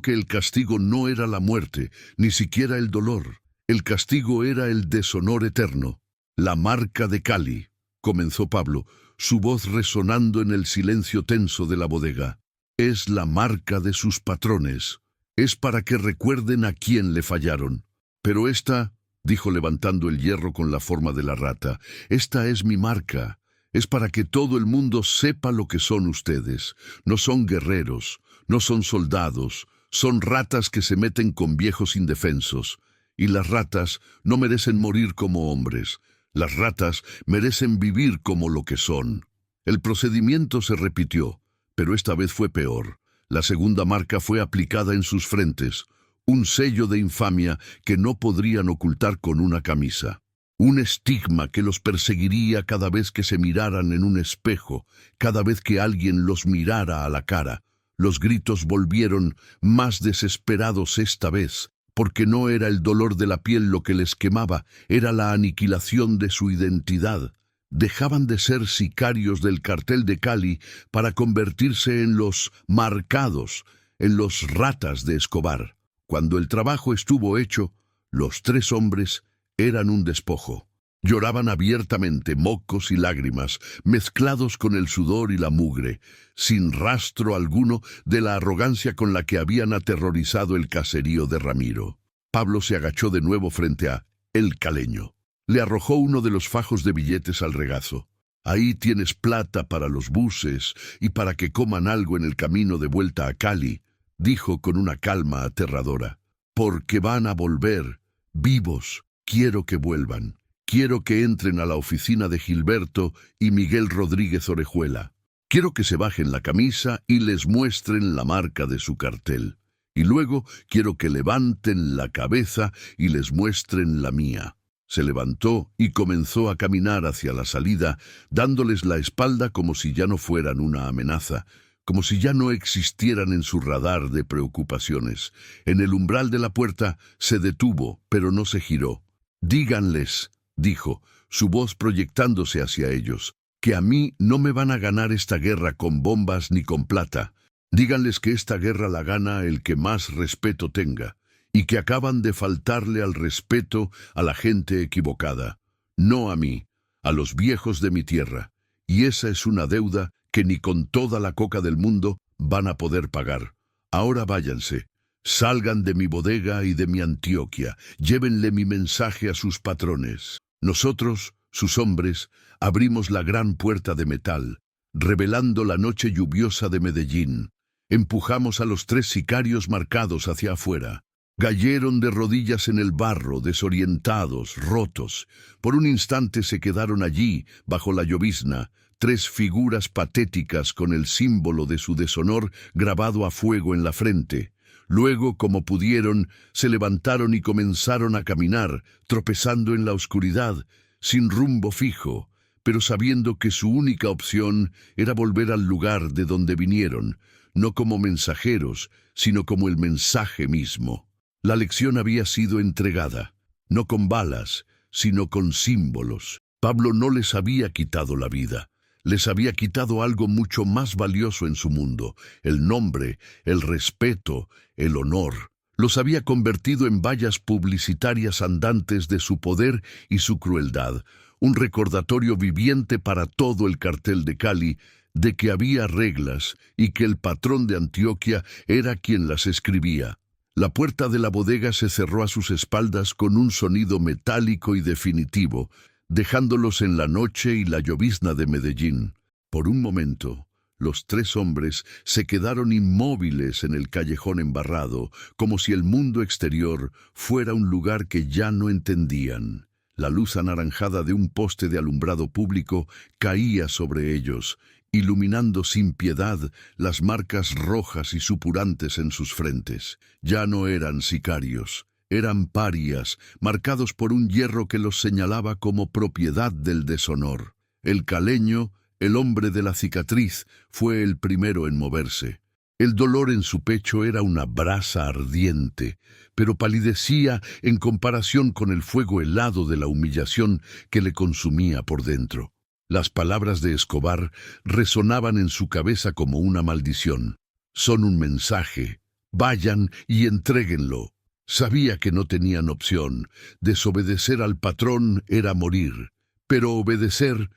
que el castigo no era la muerte, ni siquiera el dolor. El castigo era el deshonor eterno. La marca de Cali, comenzó Pablo, su voz resonando en el silencio tenso de la bodega. Es la marca de sus patrones. Es para que recuerden a quién le fallaron. Pero esta, dijo levantando el hierro con la forma de la rata, esta es mi marca. Es para que todo el mundo sepa lo que son ustedes. No son guerreros, no son soldados, son ratas que se meten con viejos indefensos. Y las ratas no merecen morir como hombres. Las ratas merecen vivir como lo que son. El procedimiento se repitió, pero esta vez fue peor. La segunda marca fue aplicada en sus frentes, un sello de infamia que no podrían ocultar con una camisa. Un estigma que los perseguiría cada vez que se miraran en un espejo, cada vez que alguien los mirara a la cara. Los gritos volvieron más desesperados esta vez, porque no era el dolor de la piel lo que les quemaba, era la aniquilación de su identidad. Dejaban de ser sicarios del cartel de Cali para convertirse en los marcados, en los ratas de Escobar. Cuando el trabajo estuvo hecho, los 3 hombres eran un despojo. Lloraban abiertamente, mocos y lágrimas, mezclados con el sudor y la mugre, sin rastro alguno de la arrogancia con la que habían aterrorizado el caserío de Ramiro. Pablo se agachó de nuevo frente a el caleño. Le arrojó uno de los fajos de billetes al regazo. «Ahí tienes plata para los buses y para que coman algo en el camino de vuelta a Cali», dijo con una calma aterradora. «Porque van a volver, vivos. Quiero que vuelvan. Quiero que entren a la oficina de Gilberto y Miguel Rodríguez Orejuela. Quiero que se bajen la camisa y les muestren la marca de su cartel. Y luego quiero que levanten la cabeza y les muestren la mía». Se levantó y comenzó a caminar hacia la salida, dándoles la espalda como si ya no fueran una amenaza, como si ya no existieran en su radar de preocupaciones. En el umbral de la puerta se detuvo, pero no se giró. «Díganles», dijo, su voz proyectándose hacia ellos, «que a mí no me van a ganar esta guerra con bombas ni con plata. Díganles que esta guerra la gana el que más respeto tenga, y que acaban de faltarle al respeto a la gente equivocada, no a mí, a los viejos de mi tierra, y esa es una deuda que ni con toda la coca del mundo van a poder pagar. Ahora váyanse, salgan de mi bodega y de mi Antioquia, llévenle mi mensaje a sus patrones. Nosotros, sus hombres, abrimos la gran puerta de metal, revelando la noche lluviosa de Medellín. Empujamos a los 3 sicarios marcados hacia afuera. Cayeron de rodillas en el barro, desorientados, rotos. Por un instante se quedaron allí, bajo la llovizna, 3 figuras patéticas con el símbolo de su deshonor grabado a fuego en la frente. Luego, como pudieron, se levantaron y comenzaron a caminar, tropezando en la oscuridad, sin rumbo fijo, pero sabiendo que su única opción era volver al lugar de donde vinieron, no como mensajeros, sino como el mensaje mismo. La lección había sido entregada, no con balas, sino con símbolos. Pablo no les había quitado la vida, les había quitado algo mucho más valioso en su mundo, el nombre, el respeto, el honor. Los había convertido en vallas publicitarias andantes de su poder y su crueldad, un recordatorio viviente para todo el cartel de Cali de que había reglas y que el patrón de Antioquia era quien las escribía. La puerta de la bodega se cerró a sus espaldas con un sonido metálico y definitivo, dejándolos en la noche y la llovizna de Medellín. Por un momento, los 3 hombres se quedaron inmóviles en el callejón embarrado, como si el mundo exterior fuera un lugar que ya no entendían. La luz anaranjada de un poste de alumbrado público caía sobre ellos, iluminando sin piedad las marcas rojas y supurantes en sus frentes. Ya no eran sicarios, eran parias, marcados por un hierro que los señalaba como propiedad del deshonor. El caleño, el hombre de la cicatriz, fue el primero en moverse. El dolor en su pecho era una brasa ardiente, pero palidecía en comparación con el fuego helado de la humillación que le consumía por dentro. Las palabras de Escobar resonaban en su cabeza como una maldición. «Son un mensaje. Vayan y entréguenlo». Sabía que no tenían opción. Desobedecer al patrón era morir. Pero obedecer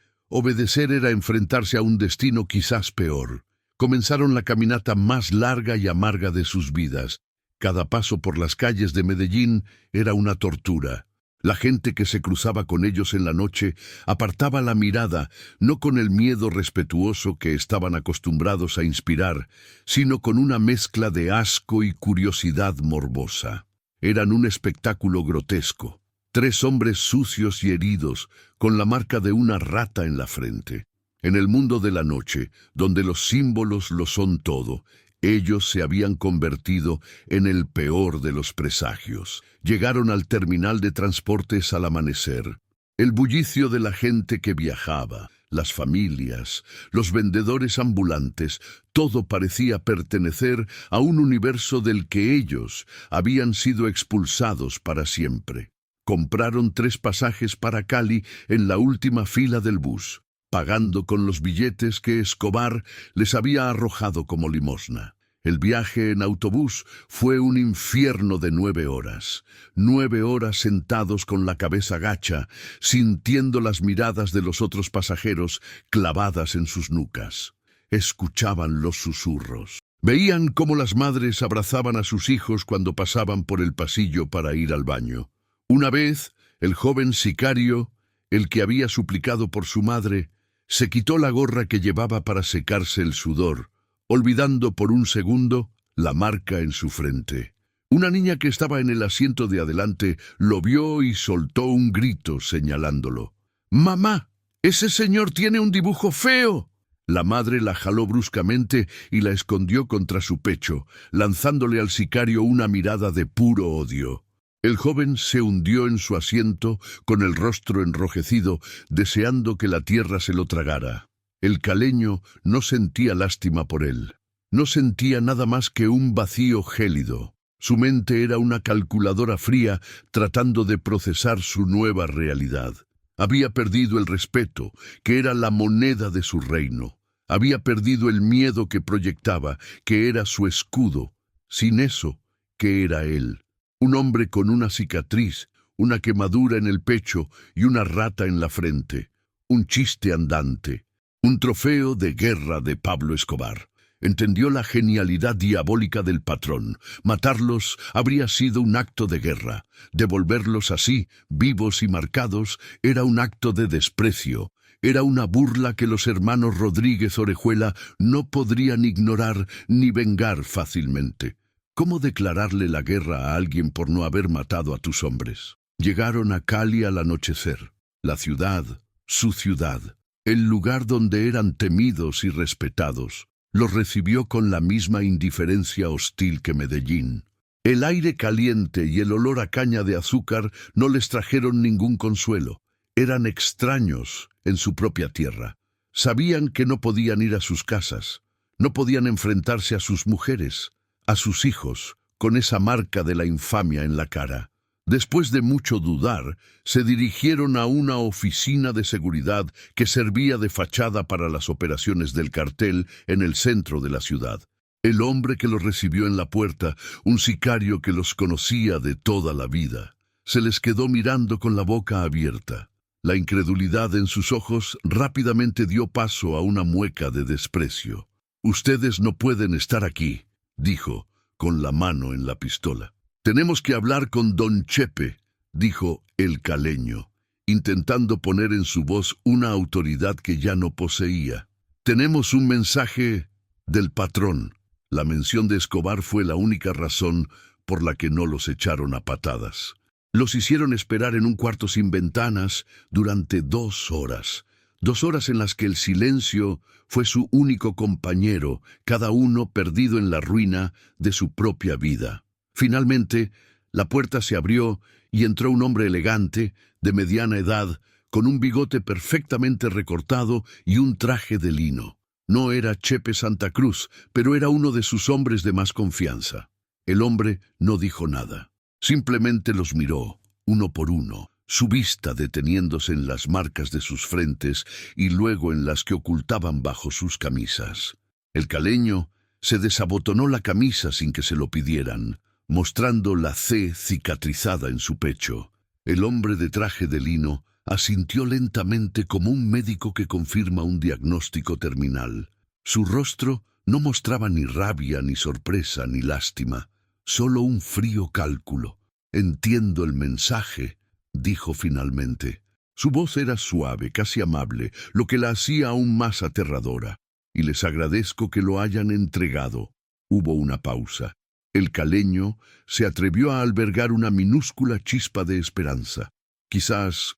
era enfrentarse a un destino quizás peor. Comenzaron la caminata más larga y amarga de sus vidas. Cada paso por las calles de Medellín era una tortura. La gente que se cruzaba con ellos en la noche apartaba la mirada, no con el miedo respetuoso que estaban acostumbrados a inspirar, sino con una mezcla de asco y curiosidad morbosa. Eran un espectáculo grotesco. 3 hombres sucios y heridos, con la marca de una rata en la frente. En el mundo de la noche, donde los símbolos lo son todo, ellos se habían convertido en el peor de los presagios. Llegaron al terminal de transportes al amanecer. El bullicio de la gente que viajaba, las familias, los vendedores ambulantes, todo parecía pertenecer a un universo del que ellos habían sido expulsados para siempre. Compraron 3 pasajes para Cali en la última fila del bus, pagando con los billetes que Escobar les había arrojado como limosna. El viaje en autobús fue un infierno de 9 horas. 9 horas sentados con la cabeza gacha, sintiendo las miradas de los otros pasajeros clavadas en sus nucas. Escuchaban los susurros. Veían cómo las madres abrazaban a sus hijos cuando pasaban por el pasillo para ir al baño. Una vez, el joven sicario, el que había suplicado por su madre, se quitó la gorra que llevaba para secarse el sudor, olvidando por un segundo la marca en su frente. Una niña que estaba en el asiento de adelante lo vio y soltó un grito señalándolo. «¡Mamá! ¡Ese señor tiene un dibujo feo!». La madre la jaló bruscamente y la escondió contra su pecho, lanzándole al sicario una mirada de puro odio. El joven se hundió en su asiento con el rostro enrojecido, deseando que la tierra se lo tragara. El caleño no sentía lástima por él. No sentía nada más que un vacío gélido. Su mente era una calculadora fría tratando de procesar su nueva realidad. Había perdido el respeto, que era la moneda de su reino. Había perdido el miedo que proyectaba, que era su escudo. Sin eso, ¿qué era él? Un hombre con una cicatriz, una quemadura en el pecho y una rata en la frente. Un chiste andante. Un trofeo de guerra de Pablo Escobar. Entendió la genialidad diabólica del patrón. Matarlos habría sido un acto de guerra. Devolverlos así, vivos y marcados, era un acto de desprecio. Era una burla que los hermanos Rodríguez Orejuela no podrían ignorar ni vengar fácilmente. ¿Cómo declararle la guerra a alguien por no haber matado a tus hombres? Llegaron a Cali al anochecer. La ciudad, su ciudad, el lugar donde eran temidos y respetados, los recibió con la misma indiferencia hostil que Medellín. El aire caliente y el olor a caña de azúcar no les trajeron ningún consuelo. Eran extraños en su propia tierra. Sabían que no podían ir a sus casas, no podían enfrentarse a sus mujeres, a sus hijos, con esa marca de la infamia en la cara. Después de mucho dudar, se dirigieron a una oficina de seguridad que servía de fachada para las operaciones del cartel en el centro de la ciudad. El hombre que los recibió en la puerta, un sicario que los conocía de toda la vida, se les quedó mirando con la boca abierta. La incredulidad en sus ojos rápidamente dio paso a una mueca de desprecio. «Ustedes no pueden estar aquí», dijo, con la mano en la pistola. «Tenemos que hablar con don Chepe», dijo el caleño, intentando poner en su voz una autoridad que ya no poseía. «Tenemos un mensaje del patrón». La mención de Escobar fue la única razón por la que no los echaron a patadas. Los hicieron esperar en un cuarto sin ventanas durante 2 horas. 2 horas en las que el silencio fue su único compañero, cada uno perdido en la ruina de su propia vida. Finalmente, la puerta se abrió y entró un hombre elegante, de mediana edad, con un bigote perfectamente recortado y un traje de lino. No era Chepe Santa Cruz, pero era uno de sus hombres de más confianza. El hombre no dijo nada. Simplemente los miró, uno por uno, su vista deteniéndose en las marcas de sus frentes y luego en las que ocultaban bajo sus camisas. El caleño se desabotonó la camisa sin que se lo pidieran, mostrando la C cicatrizada en su pecho. El hombre de traje de lino asintió lentamente como un médico que confirma un diagnóstico terminal. Su rostro no mostraba ni rabia, ni sorpresa, ni lástima, solo un frío cálculo. «Entiendo el mensaje», dijo finalmente. Su voz era suave, casi amable, lo que la hacía aún más aterradora. «Y les agradezco que lo hayan entregado». Hubo una pausa. El caleño se atrevió a albergar una minúscula chispa de esperanza. Quizás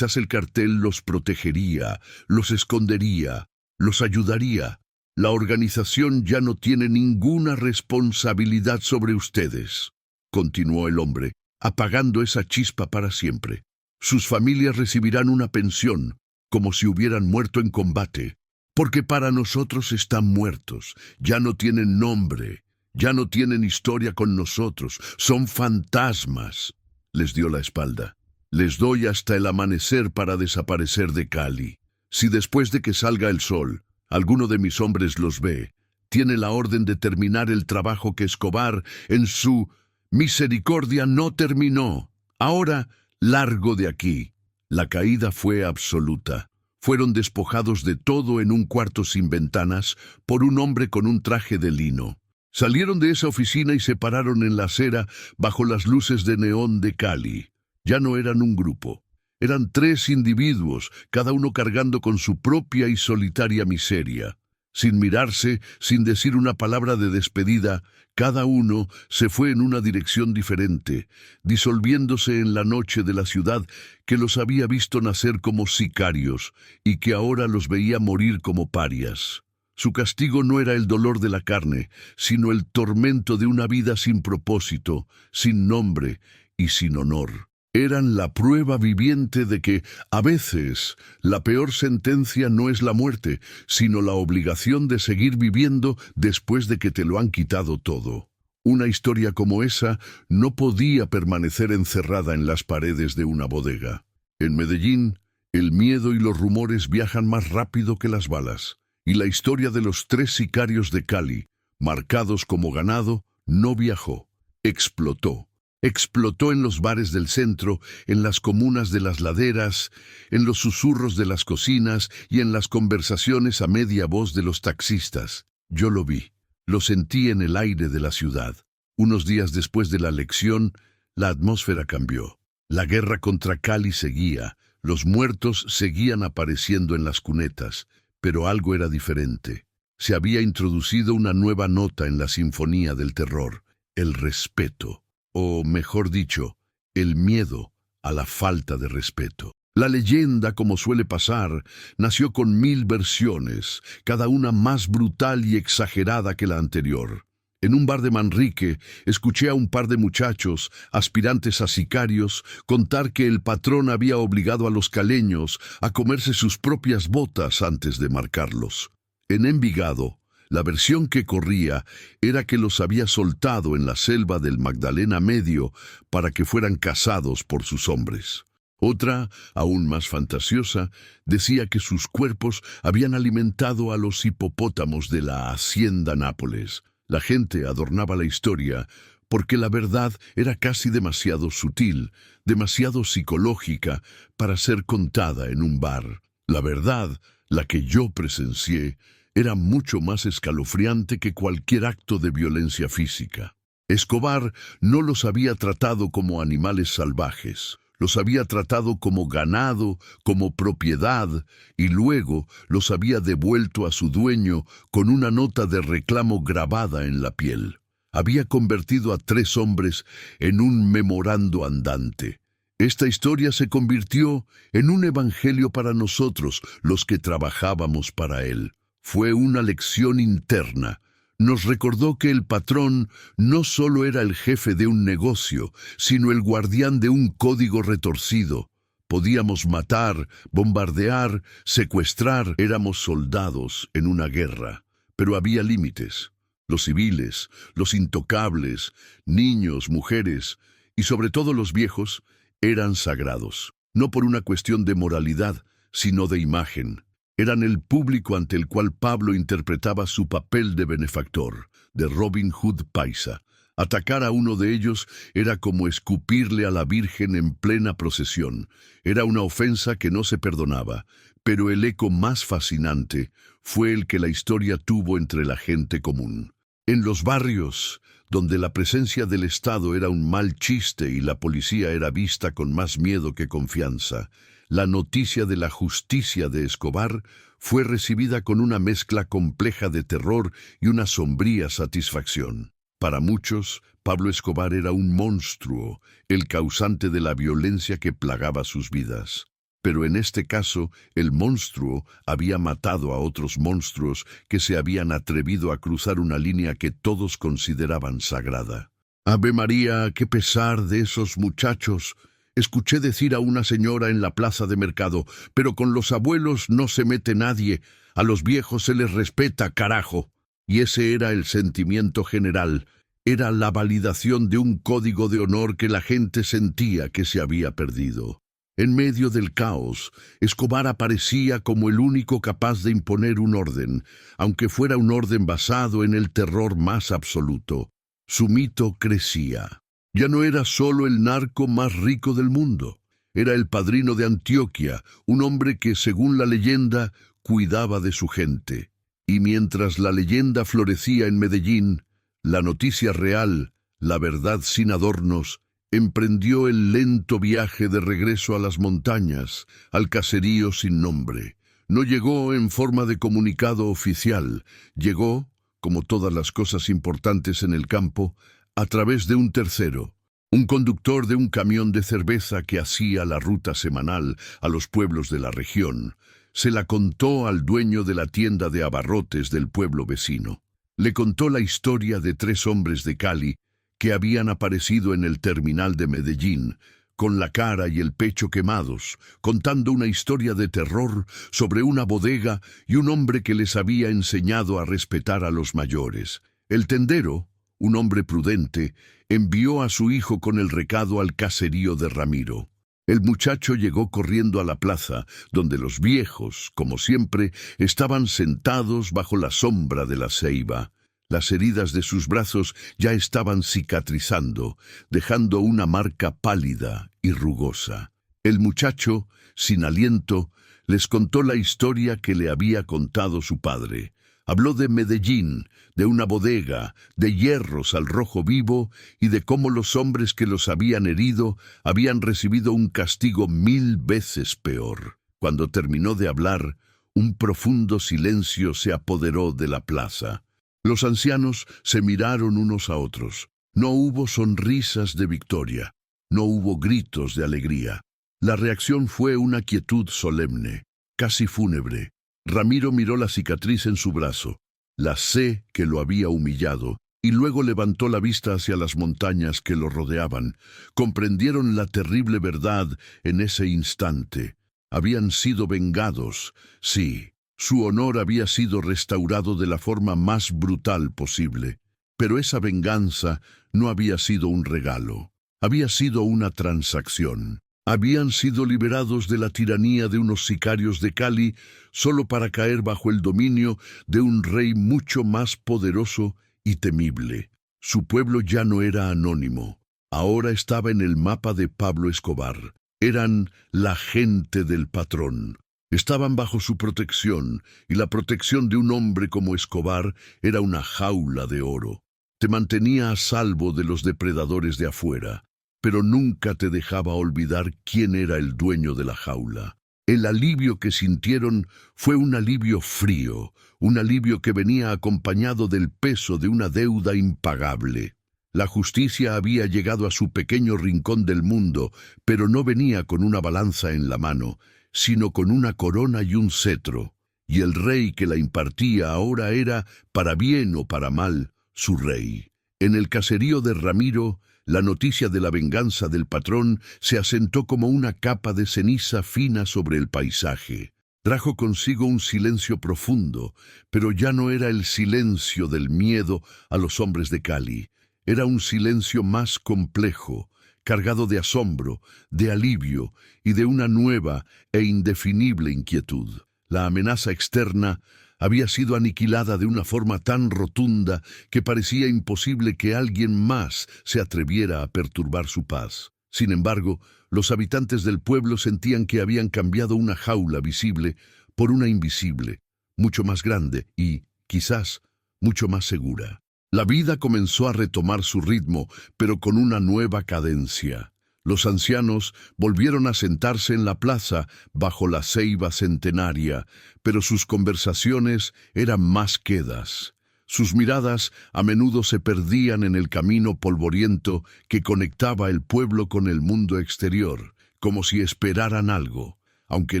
el cartel los protegería, los escondería, los ayudaría. La organización ya no tiene ninguna responsabilidad sobre ustedes», continuó el hombre, apagando esa chispa para siempre. «Sus familias recibirán una pensión, como si hubieran muerto en combate, porque para nosotros están muertos, ya no tienen nombre, ya no tienen historia con nosotros, son fantasmas». Les dio la espalda. Les doy hasta el amanecer para desaparecer de Cali. Si después de que salga el sol, alguno de mis hombres los ve, tiene la orden de terminar el trabajo que Escobar, en su misericordia, no terminó. Ahora, largo de aquí. La caída fue absoluta. Fueron despojados de todo en un cuarto sin ventanas por un hombre con un traje de lino. Salieron de esa oficina y se pararon en la acera bajo las luces de neón de Cali. Ya no eran un grupo. Eran 3 individuos, cada uno cargando con su propia y solitaria miseria. Sin mirarse, sin decir una palabra de despedida, cada uno se fue en una dirección diferente, disolviéndose en la noche de la ciudad que los había visto nacer como sicarios y que ahora los veía morir como parias. Su castigo no era el dolor de la carne, sino el tormento de una vida sin propósito, sin nombre y sin honor. Eran la prueba viviente de que, a veces, la peor sentencia no es la muerte, sino la obligación de seguir viviendo después de que te lo han quitado todo. Una historia como esa no podía permanecer encerrada en las paredes de una bodega. En Medellín, el miedo y los rumores viajan más rápido que las balas, y la historia de los 3 sicarios de Cali, marcados como ganado, no viajó, explotó. Explotó en los bares del centro, en las comunas de las laderas, en los susurros de las cocinas y en las conversaciones a media voz de los taxistas. Yo lo vi, lo sentí en el aire de la ciudad. Unos días después de la elección, la atmósfera cambió. La guerra contra Cali seguía, los muertos seguían apareciendo en las cunetas, pero algo era diferente. Se había introducido una nueva nota en la sinfonía del terror, el respeto. O, mejor dicho, el miedo a la falta de respeto. La leyenda, como suele pasar, nació con 1000 versiones, cada una más brutal y exagerada que la anterior. En un bar de Manrique, escuché a un par de muchachos, aspirantes a sicarios, contar que el patrón había obligado a los caleños a comerse sus propias botas antes de marcarlos. En Envigado, la versión que corría era que los había soltado en la selva del Magdalena Medio para que fueran cazados por sus hombres. Otra, aún más fantasiosa, decía que sus cuerpos habían alimentado a los hipopótamos de la Hacienda Nápoles. La gente adornaba la historia porque la verdad era casi demasiado sutil, demasiado psicológica para ser contada en un bar. La verdad, la que yo presencié, era mucho más escalofriante que cualquier acto de violencia física. Escobar no los había tratado como animales salvajes, los había tratado como ganado, como propiedad, y luego los había devuelto a su dueño con una nota de reclamo grabada en la piel. Había convertido a 3 hombres en un memorando andante. Esta historia se convirtió en un evangelio para nosotros, los que trabajábamos para él. Fue una lección interna. Nos recordó que el patrón no solo era el jefe de un negocio, sino el guardián de un código retorcido. Podíamos matar, bombardear, secuestrar. Éramos soldados en una guerra, pero había límites. Los civiles, los intocables, niños, mujeres y sobre todo los viejos eran sagrados, no por una cuestión de moralidad, sino de imagen. Eran el público ante el cual Pablo interpretaba su papel de benefactor, de Robin Hood paisa. Atacar a uno de ellos era como escupirle a la Virgen en plena procesión. Era una ofensa que no se perdonaba, pero el eco más fascinante fue el que la historia tuvo entre la gente común. En los barrios, donde la presencia del Estado era un mal chiste y la policía era vista con más miedo que confianza, la noticia de la justicia de Escobar fue recibida con una mezcla compleja de terror y una sombría satisfacción. Para muchos, Pablo Escobar era un monstruo, el causante de la violencia que plagaba sus vidas. Pero en este caso, el monstruo había matado a otros monstruos que se habían atrevido a cruzar una línea que todos consideraban sagrada. «Ave María, qué pesar de esos muchachos», escuché decir a una señora en la plaza de mercado, «pero con los abuelos no se mete nadie, a los viejos se les respeta, carajo». Y ese era el sentimiento general, era la validación de un código de honor que la gente sentía que se había perdido. En medio del caos, Escobar aparecía como el único capaz de imponer un orden, aunque fuera un orden basado en el terror más absoluto. Su mito crecía. Ya no era solo el narco más rico del mundo. Era el padrino de Antioquia, un hombre que, según la leyenda, cuidaba de su gente. Y mientras la leyenda florecía en Medellín, la noticia real, la verdad sin adornos, emprendió el lento viaje de regreso a las montañas, al caserío sin nombre. No llegó en forma de comunicado oficial, llegó, como todas las cosas importantes en el campo, a través de un tercero, un conductor de un camión de cerveza que hacía la ruta semanal a los pueblos de la región. Se la contó al dueño de la tienda de abarrotes del pueblo vecino. Le contó la historia de 3 hombres de Cali que habían aparecido en el terminal de Medellín, con la cara y el pecho quemados, contando una historia de terror sobre una bodega y un hombre que les había enseñado a respetar a los mayores. El tendero, un hombre prudente, envió a su hijo con el recado al caserío de Ramiro. El muchacho llegó corriendo a la plaza, donde los viejos, como siempre, estaban sentados bajo la sombra de la ceiba. Las heridas de sus brazos ya estaban cicatrizando, dejando una marca pálida y rugosa. El muchacho, sin aliento, les contó la historia que le había contado su padre. Habló de Medellín, de una bodega, de hierros al rojo vivo y de cómo los hombres que los habían herido habían recibido un castigo 1000 veces peor. Cuando terminó de hablar, un profundo silencio se apoderó de la plaza. Los ancianos se miraron unos a otros. No hubo sonrisas de victoria, no hubo gritos de alegría. La reacción fue una quietud solemne, casi fúnebre. Ramiro miró la cicatriz en su brazo, la C que lo había humillado, y luego levantó la vista hacia las montañas que lo rodeaban. Comprendieron la terrible verdad en ese instante. Habían sido vengados, sí. Su honor había sido restaurado de la forma más brutal posible, pero esa venganza no había sido un regalo, había sido una transacción. Habían sido liberados de la tiranía de unos sicarios de Cali solo para caer bajo el dominio de un rey mucho más poderoso y temible. Su pueblo ya no era anónimo, ahora estaba en el mapa de Pablo Escobar. Eran la gente del patrón. Estaban bajo su protección, y la protección de un hombre como Escobar era una jaula de oro. Te mantenía a salvo de los depredadores de afuera, pero nunca te dejaba olvidar quién era el dueño de la jaula. El alivio que sintieron fue un alivio frío, un alivio que venía acompañado del peso de una deuda impagable. La justicia había llegado a su pequeño rincón del mundo, pero no venía con una balanza en la mano, sino con una corona y un cetro, y el rey que la impartía ahora era, para bien o para mal, su rey. En el caserío de Ramiro, la noticia de la venganza del patrón se asentó como una capa de ceniza fina sobre el paisaje. Trajo consigo un silencio profundo, pero ya no era el silencio del miedo a los hombres de Cali. Era un silencio más complejo, cargado de asombro, de alivio y de una nueva e indefinible inquietud. La amenaza externa había sido aniquilada de una forma tan rotunda que parecía imposible que alguien más se atreviera a perturbar su paz. Sin embargo, los habitantes del pueblo sentían que habían cambiado una jaula visible por una invisible, mucho más grande y, quizás, mucho más segura. La vida comenzó a retomar su ritmo, pero con una nueva cadencia. Los ancianos volvieron a sentarse en la plaza bajo la ceiba centenaria, pero sus conversaciones eran más quedas. Sus miradas a menudo se perdían en el camino polvoriento que conectaba el pueblo con el mundo exterior, como si esperaran algo, aunque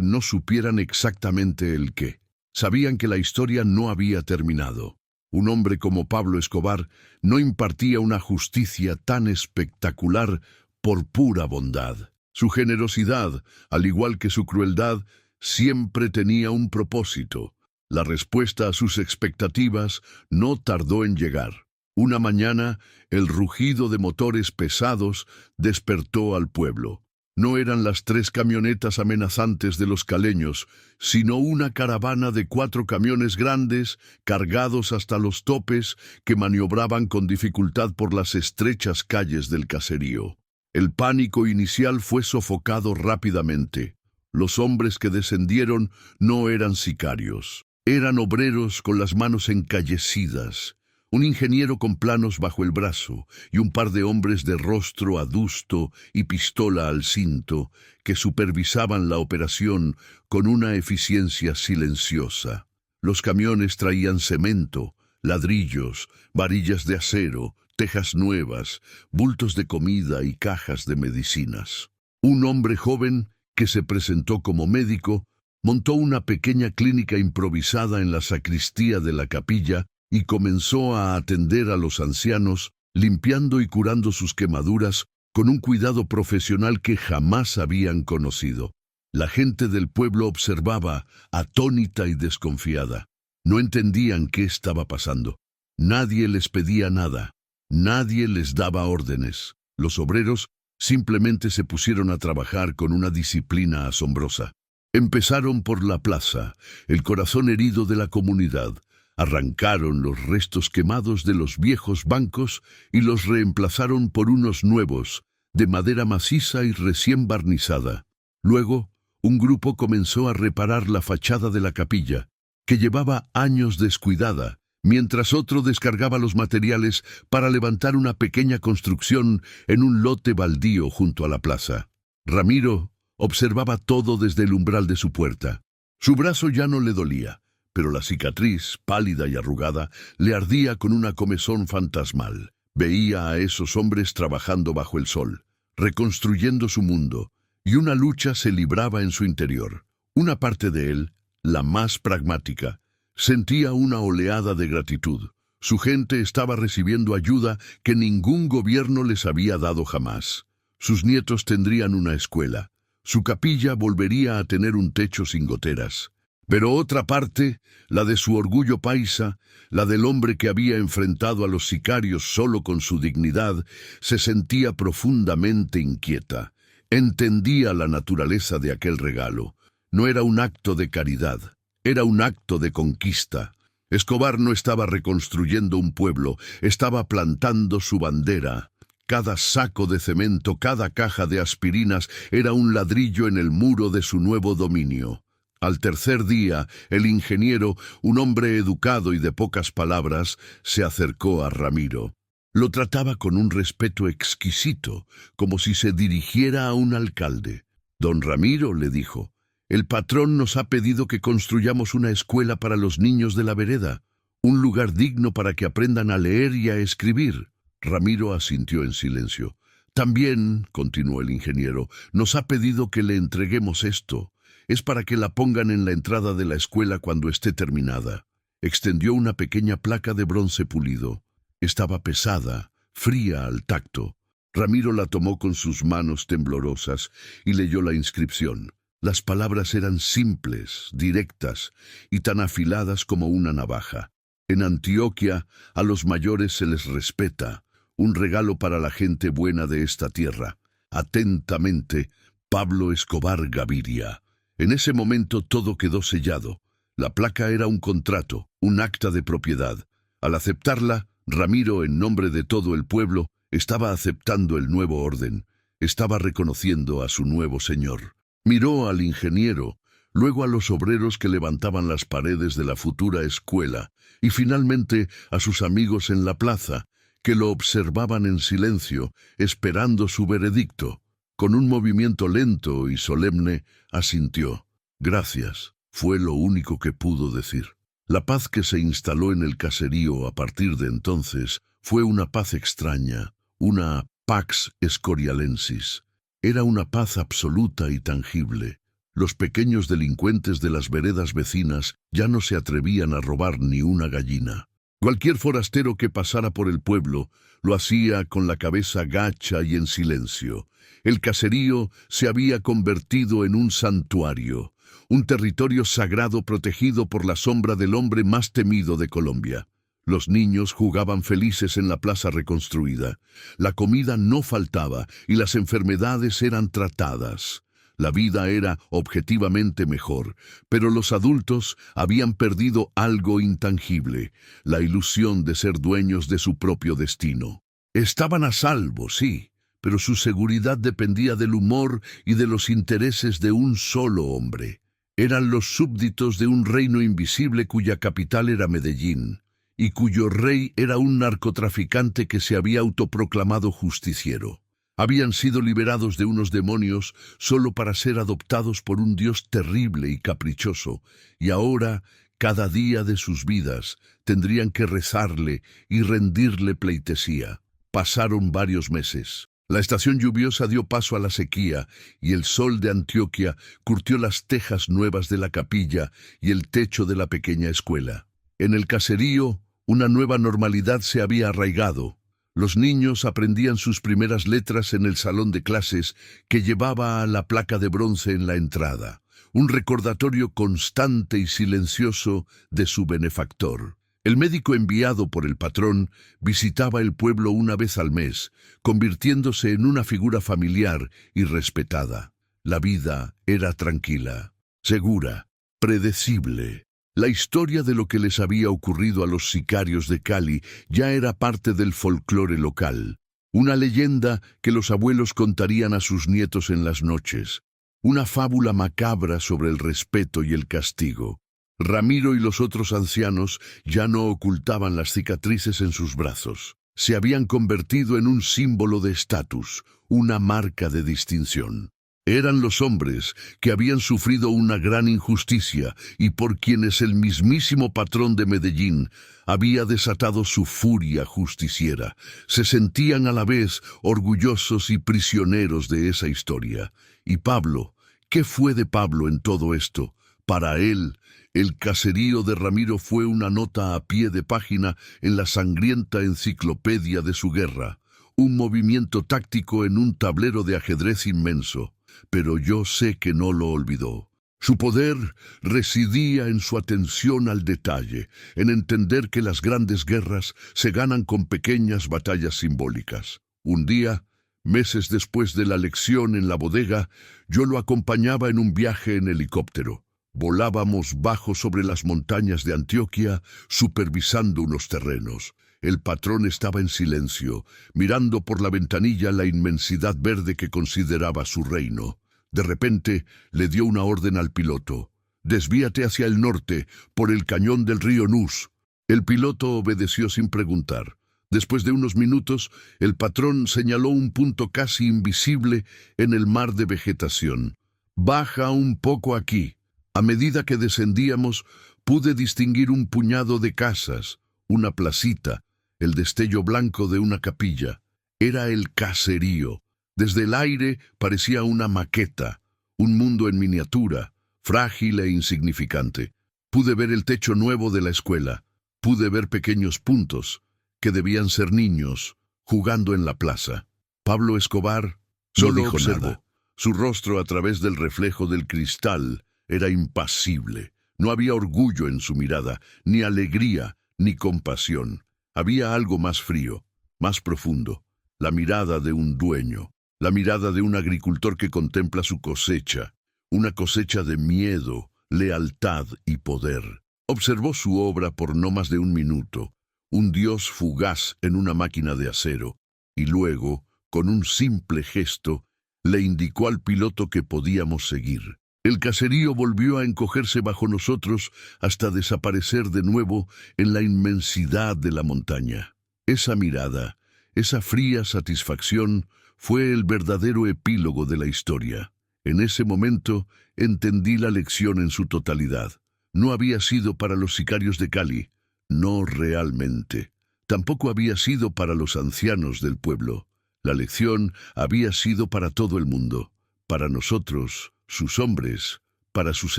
no supieran exactamente el qué. Sabían que la historia no había terminado. Un hombre como Pablo Escobar no impartía una justicia tan espectacular por pura bondad. Su generosidad, al igual que su crueldad, siempre tenía un propósito. La respuesta a sus expectativas no tardó en llegar. Una mañana, el rugido de motores pesados despertó al pueblo. No eran las 3 camionetas amenazantes de los caleños, sino una caravana de 4 camiones grandes, cargados hasta los topes, que maniobraban con dificultad por las estrechas calles del caserío. El pánico inicial fue sofocado rápidamente. Los hombres que descendieron no eran sicarios. Eran obreros con las manos encallecidas, un ingeniero con planos bajo el brazo y un par de hombres de rostro adusto y pistola al cinto que supervisaban la operación con una eficiencia silenciosa. Los camiones traían cemento, ladrillos, varillas de acero, tejas nuevas, bultos de comida y cajas de medicinas. Un hombre joven, que se presentó como médico, montó una pequeña clínica improvisada en la sacristía de la capilla y comenzó a atender a los ancianos, limpiando y curando sus quemaduras con un cuidado profesional que jamás habían conocido. La gente del pueblo observaba, atónita y desconfiada. No entendían qué estaba pasando. Nadie les pedía nada. Nadie les daba órdenes. Los obreros simplemente se pusieron a trabajar con una disciplina asombrosa. Empezaron por la plaza, el corazón herido de la comunidad. Arrancaron los restos quemados de los viejos bancos y los reemplazaron por unos nuevos, de madera maciza y recién barnizada. Luego, un grupo comenzó a reparar la fachada de la capilla, que llevaba años descuidada, mientras otro descargaba los materiales para levantar una pequeña construcción en un lote baldío junto a la plaza. Ramiro observaba todo desde el umbral de su puerta. Su brazo ya no le dolía, pero la cicatriz, pálida y arrugada, le ardía con una comezón fantasmal. Veía a esos hombres trabajando bajo el sol, reconstruyendo su mundo, y una lucha se libraba en su interior. Una parte de él, la más pragmática, sentía una oleada de gratitud. Su gente estaba recibiendo ayuda que ningún gobierno les había dado jamás. Sus nietos tendrían una escuela. Su capilla volvería a tener un techo sin goteras. Pero otra parte, la de su orgullo paisa, la del hombre que había enfrentado a los sicarios solo con su dignidad, se sentía profundamente inquieta. Entendía la naturaleza de aquel regalo. No era un acto de caridad, era un acto de conquista. Escobar no estaba reconstruyendo un pueblo, estaba plantando su bandera. Cada saco de cemento, cada caja de aspirinas era un ladrillo en el muro de su nuevo dominio. Al tercer día, el ingeniero, un hombre educado y de pocas palabras, se acercó a Ramiro. Lo trataba con un respeto exquisito, como si se dirigiera a un alcalde. «Don Ramiro», le dijo, «el patrón nos ha pedido que construyamos una escuela para los niños de la vereda, un lugar digno para que aprendan a leer y a escribir». Ramiro asintió en silencio. «También», continuó el ingeniero, «nos ha pedido que le entreguemos esto. Es para que la pongan en la entrada de la escuela cuando esté terminada». Extendió una pequeña placa de bronce pulido. Estaba pesada, fría al tacto. Ramiro la tomó con sus manos temblorosas y leyó la inscripción. Las palabras eran simples, directas y tan afiladas como una navaja. «En Antioquia, a los mayores se les respeta. Un regalo para la gente buena de esta tierra. Atentamente, Pablo Escobar Gaviria». En ese momento todo quedó sellado. La placa era un contrato, un acta de propiedad. Al aceptarla, Ramiro, en nombre de todo el pueblo, estaba aceptando el nuevo orden. Estaba reconociendo a su nuevo señor. Miró al ingeniero, luego a los obreros que levantaban las paredes de la futura escuela, y finalmente a sus amigos en la plaza, que lo observaban en silencio, esperando su veredicto. Con un movimiento lento y solemne, asintió. «Gracias», fue lo único que pudo decir. La paz que se instaló en el caserío a partir de entonces fue una paz extraña, una pax escorialensis. Era una paz absoluta y tangible. Los pequeños delincuentes de las veredas vecinas ya no se atrevían a robar ni una gallina. Cualquier forastero que pasara por el pueblo lo hacía con la cabeza gacha y en silencio. El caserío se había convertido en un santuario, un territorio sagrado protegido por la sombra del hombre más temido de Colombia. Los niños jugaban felices en la plaza reconstruida. La comida no faltaba y las enfermedades eran tratadas. La vida era objetivamente mejor, pero los adultos habían perdido algo intangible, la ilusión de ser dueños de su propio destino. Estaban a salvo, sí, pero su seguridad dependía del humor y de los intereses de un solo hombre. Eran los súbditos de un reino invisible cuya capital era Medellín, y cuyo rey era un narcotraficante que se había autoproclamado justiciero. Habían sido liberados de unos demonios solo para ser adoptados por un Dios terrible y caprichoso, y ahora, cada día de sus vidas, tendrían que rezarle y rendirle pleitesía. Pasaron varios meses. La estación lluviosa dio paso a la sequía, y el sol de Antioquia curtió las tejas nuevas de la capilla y el techo de la pequeña escuela. En el caserío, una nueva normalidad se había arraigado. Los niños aprendían sus primeras letras en el salón de clases que llevaba la placa de bronce en la entrada, un recordatorio constante y silencioso de su benefactor. El médico enviado por el patrón visitaba el pueblo una vez al mes, convirtiéndose en una figura familiar y respetada. La vida era tranquila, segura, predecible. La historia de lo que les había ocurrido a los sicarios de Cali ya era parte del folclore local, una leyenda que los abuelos contarían a sus nietos en las noches, una fábula macabra sobre el respeto y el castigo. Ramiro y los otros ancianos ya no ocultaban las cicatrices en sus brazos. Se habían convertido en un símbolo de estatus, una marca de distinción. Eran los hombres que habían sufrido una gran injusticia y por quienes el mismísimo patrón de Medellín había desatado su furia justiciera. Se sentían a la vez orgullosos y prisioneros de esa historia. Y Pablo, ¿qué fue de Pablo en todo esto? Para él, el caserío de Ramiro fue una nota a pie de página en la sangrienta enciclopedia de su guerra, un movimiento táctico en un tablero de ajedrez inmenso. Pero yo sé que no lo olvidó. Su poder residía en su atención al detalle, en entender que las grandes guerras se ganan con pequeñas batallas simbólicas. Un día, meses después de la lección en la bodega, yo lo acompañaba en un viaje en helicóptero. Volábamos bajo sobre las montañas de Antioquia, supervisando unos terrenos. El patrón estaba en silencio, mirando por la ventanilla la inmensidad verde que consideraba su reino. De repente, le dio una orden al piloto. «Desvíate hacia el norte, por el cañón del río Nus». El piloto obedeció sin preguntar. Después de unos minutos, el patrón señaló un punto casi invisible en el mar de vegetación. «Baja un poco aquí». A medida que descendíamos, pude distinguir un puñado de casas, una placita, el destello blanco de una capilla. Era el caserío. Desde el aire parecía una maqueta, un mundo en miniatura, frágil e insignificante. Pude ver el techo nuevo de la escuela. Pude ver pequeños puntos, que debían ser niños, jugando en la plaza. Pablo Escobar no dijo nada. Su rostro a través del reflejo del cristal era impasible. No había orgullo en su mirada, ni alegría, ni compasión. Había algo más frío, más profundo, la mirada de un dueño, la mirada de un agricultor que contempla su cosecha, una cosecha de miedo, lealtad y poder. Observó su obra por no más de un minuto, un dios fugaz en una máquina de acero, y luego, con un simple gesto, le indicó al piloto que podíamos seguir. El caserío volvió a encogerse bajo nosotros hasta desaparecer de nuevo en la inmensidad de la montaña. Esa mirada, esa fría satisfacción, fue el verdadero epílogo de la historia. En ese momento entendí la lección en su totalidad. No había sido para los sicarios de Cali, no realmente. Tampoco había sido para los ancianos del pueblo. La lección había sido para todo el mundo, para nosotros, sus hombres, para sus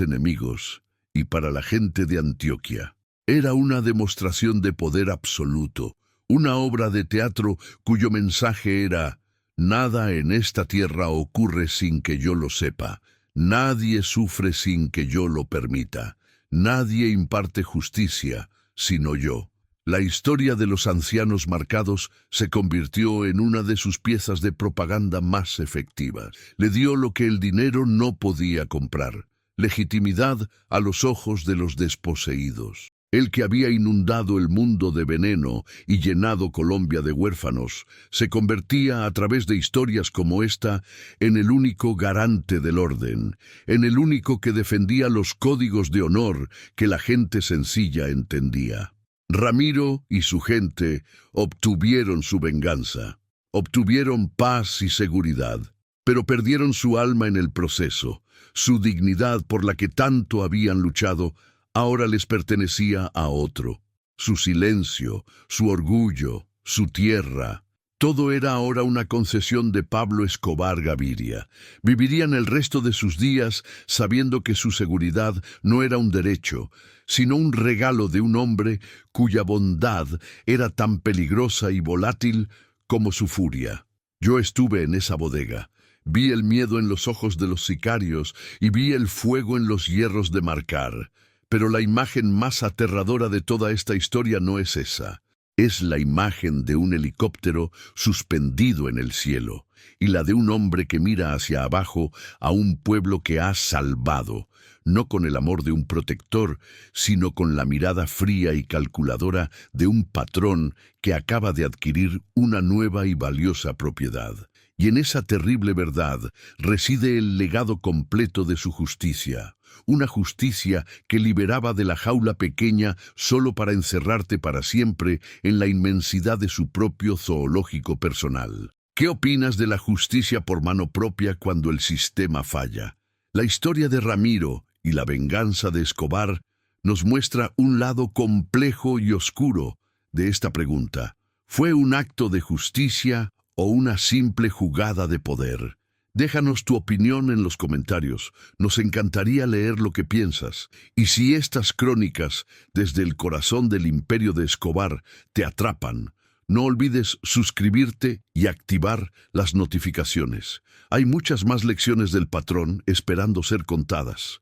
enemigos y para la gente de Antioquia. Era una demostración de poder absoluto, una obra de teatro cuyo mensaje era: nada en esta tierra ocurre sin que yo lo sepa, nadie sufre sin que yo lo permita, nadie imparte justicia sino yo. La historia de los ancianos marcados se convirtió en una de sus piezas de propaganda más efectivas. Le dio lo que el dinero no podía comprar: legitimidad a los ojos de los desposeídos. El que había inundado el mundo de veneno y llenado Colombia de huérfanos, se convertía a través de historias como esta en el único garante del orden, en el único que defendía los códigos de honor que la gente sencilla entendía. Ramiro y su gente obtuvieron su venganza, obtuvieron paz y seguridad, pero perdieron su alma en el proceso. Su dignidad por la que tanto habían luchado ahora les pertenecía a otro. Su silencio, su orgullo, su tierra, todo era ahora una concesión de Pablo Escobar Gaviria. Vivirían el resto de sus días sabiendo que su seguridad no era un derecho, sino un regalo de un hombre cuya bondad era tan peligrosa y volátil como su furia. Yo estuve en esa bodega. Vi el miedo en los ojos de los sicarios y vi el fuego en los hierros de marcar. Pero la imagen más aterradora de toda esta historia no es esa. Es la imagen de un helicóptero suspendido en el cielo y la de un hombre que mira hacia abajo a un pueblo que ha salvado, no con el amor de un protector, sino con la mirada fría y calculadora de un patrón que acaba de adquirir una nueva y valiosa propiedad. Y en esa terrible verdad reside el legado completo de su justicia. Una justicia que liberaba de la jaula pequeña solo para encerrarte para siempre en la inmensidad de su propio zoológico personal. ¿Qué opinas de la justicia por mano propia cuando el sistema falla? La historia de Ramiro y la venganza de Escobar nos muestra un lado complejo y oscuro de esta pregunta. ¿Fue un acto de justicia o una simple jugada de poder? Déjanos tu opinión en los comentarios. Nos encantaría leer lo que piensas. Y si estas crónicas desde el corazón del imperio de Escobar te atrapan, no olvides suscribirte y activar las notificaciones. Hay muchas más lecciones del patrón esperando ser contadas.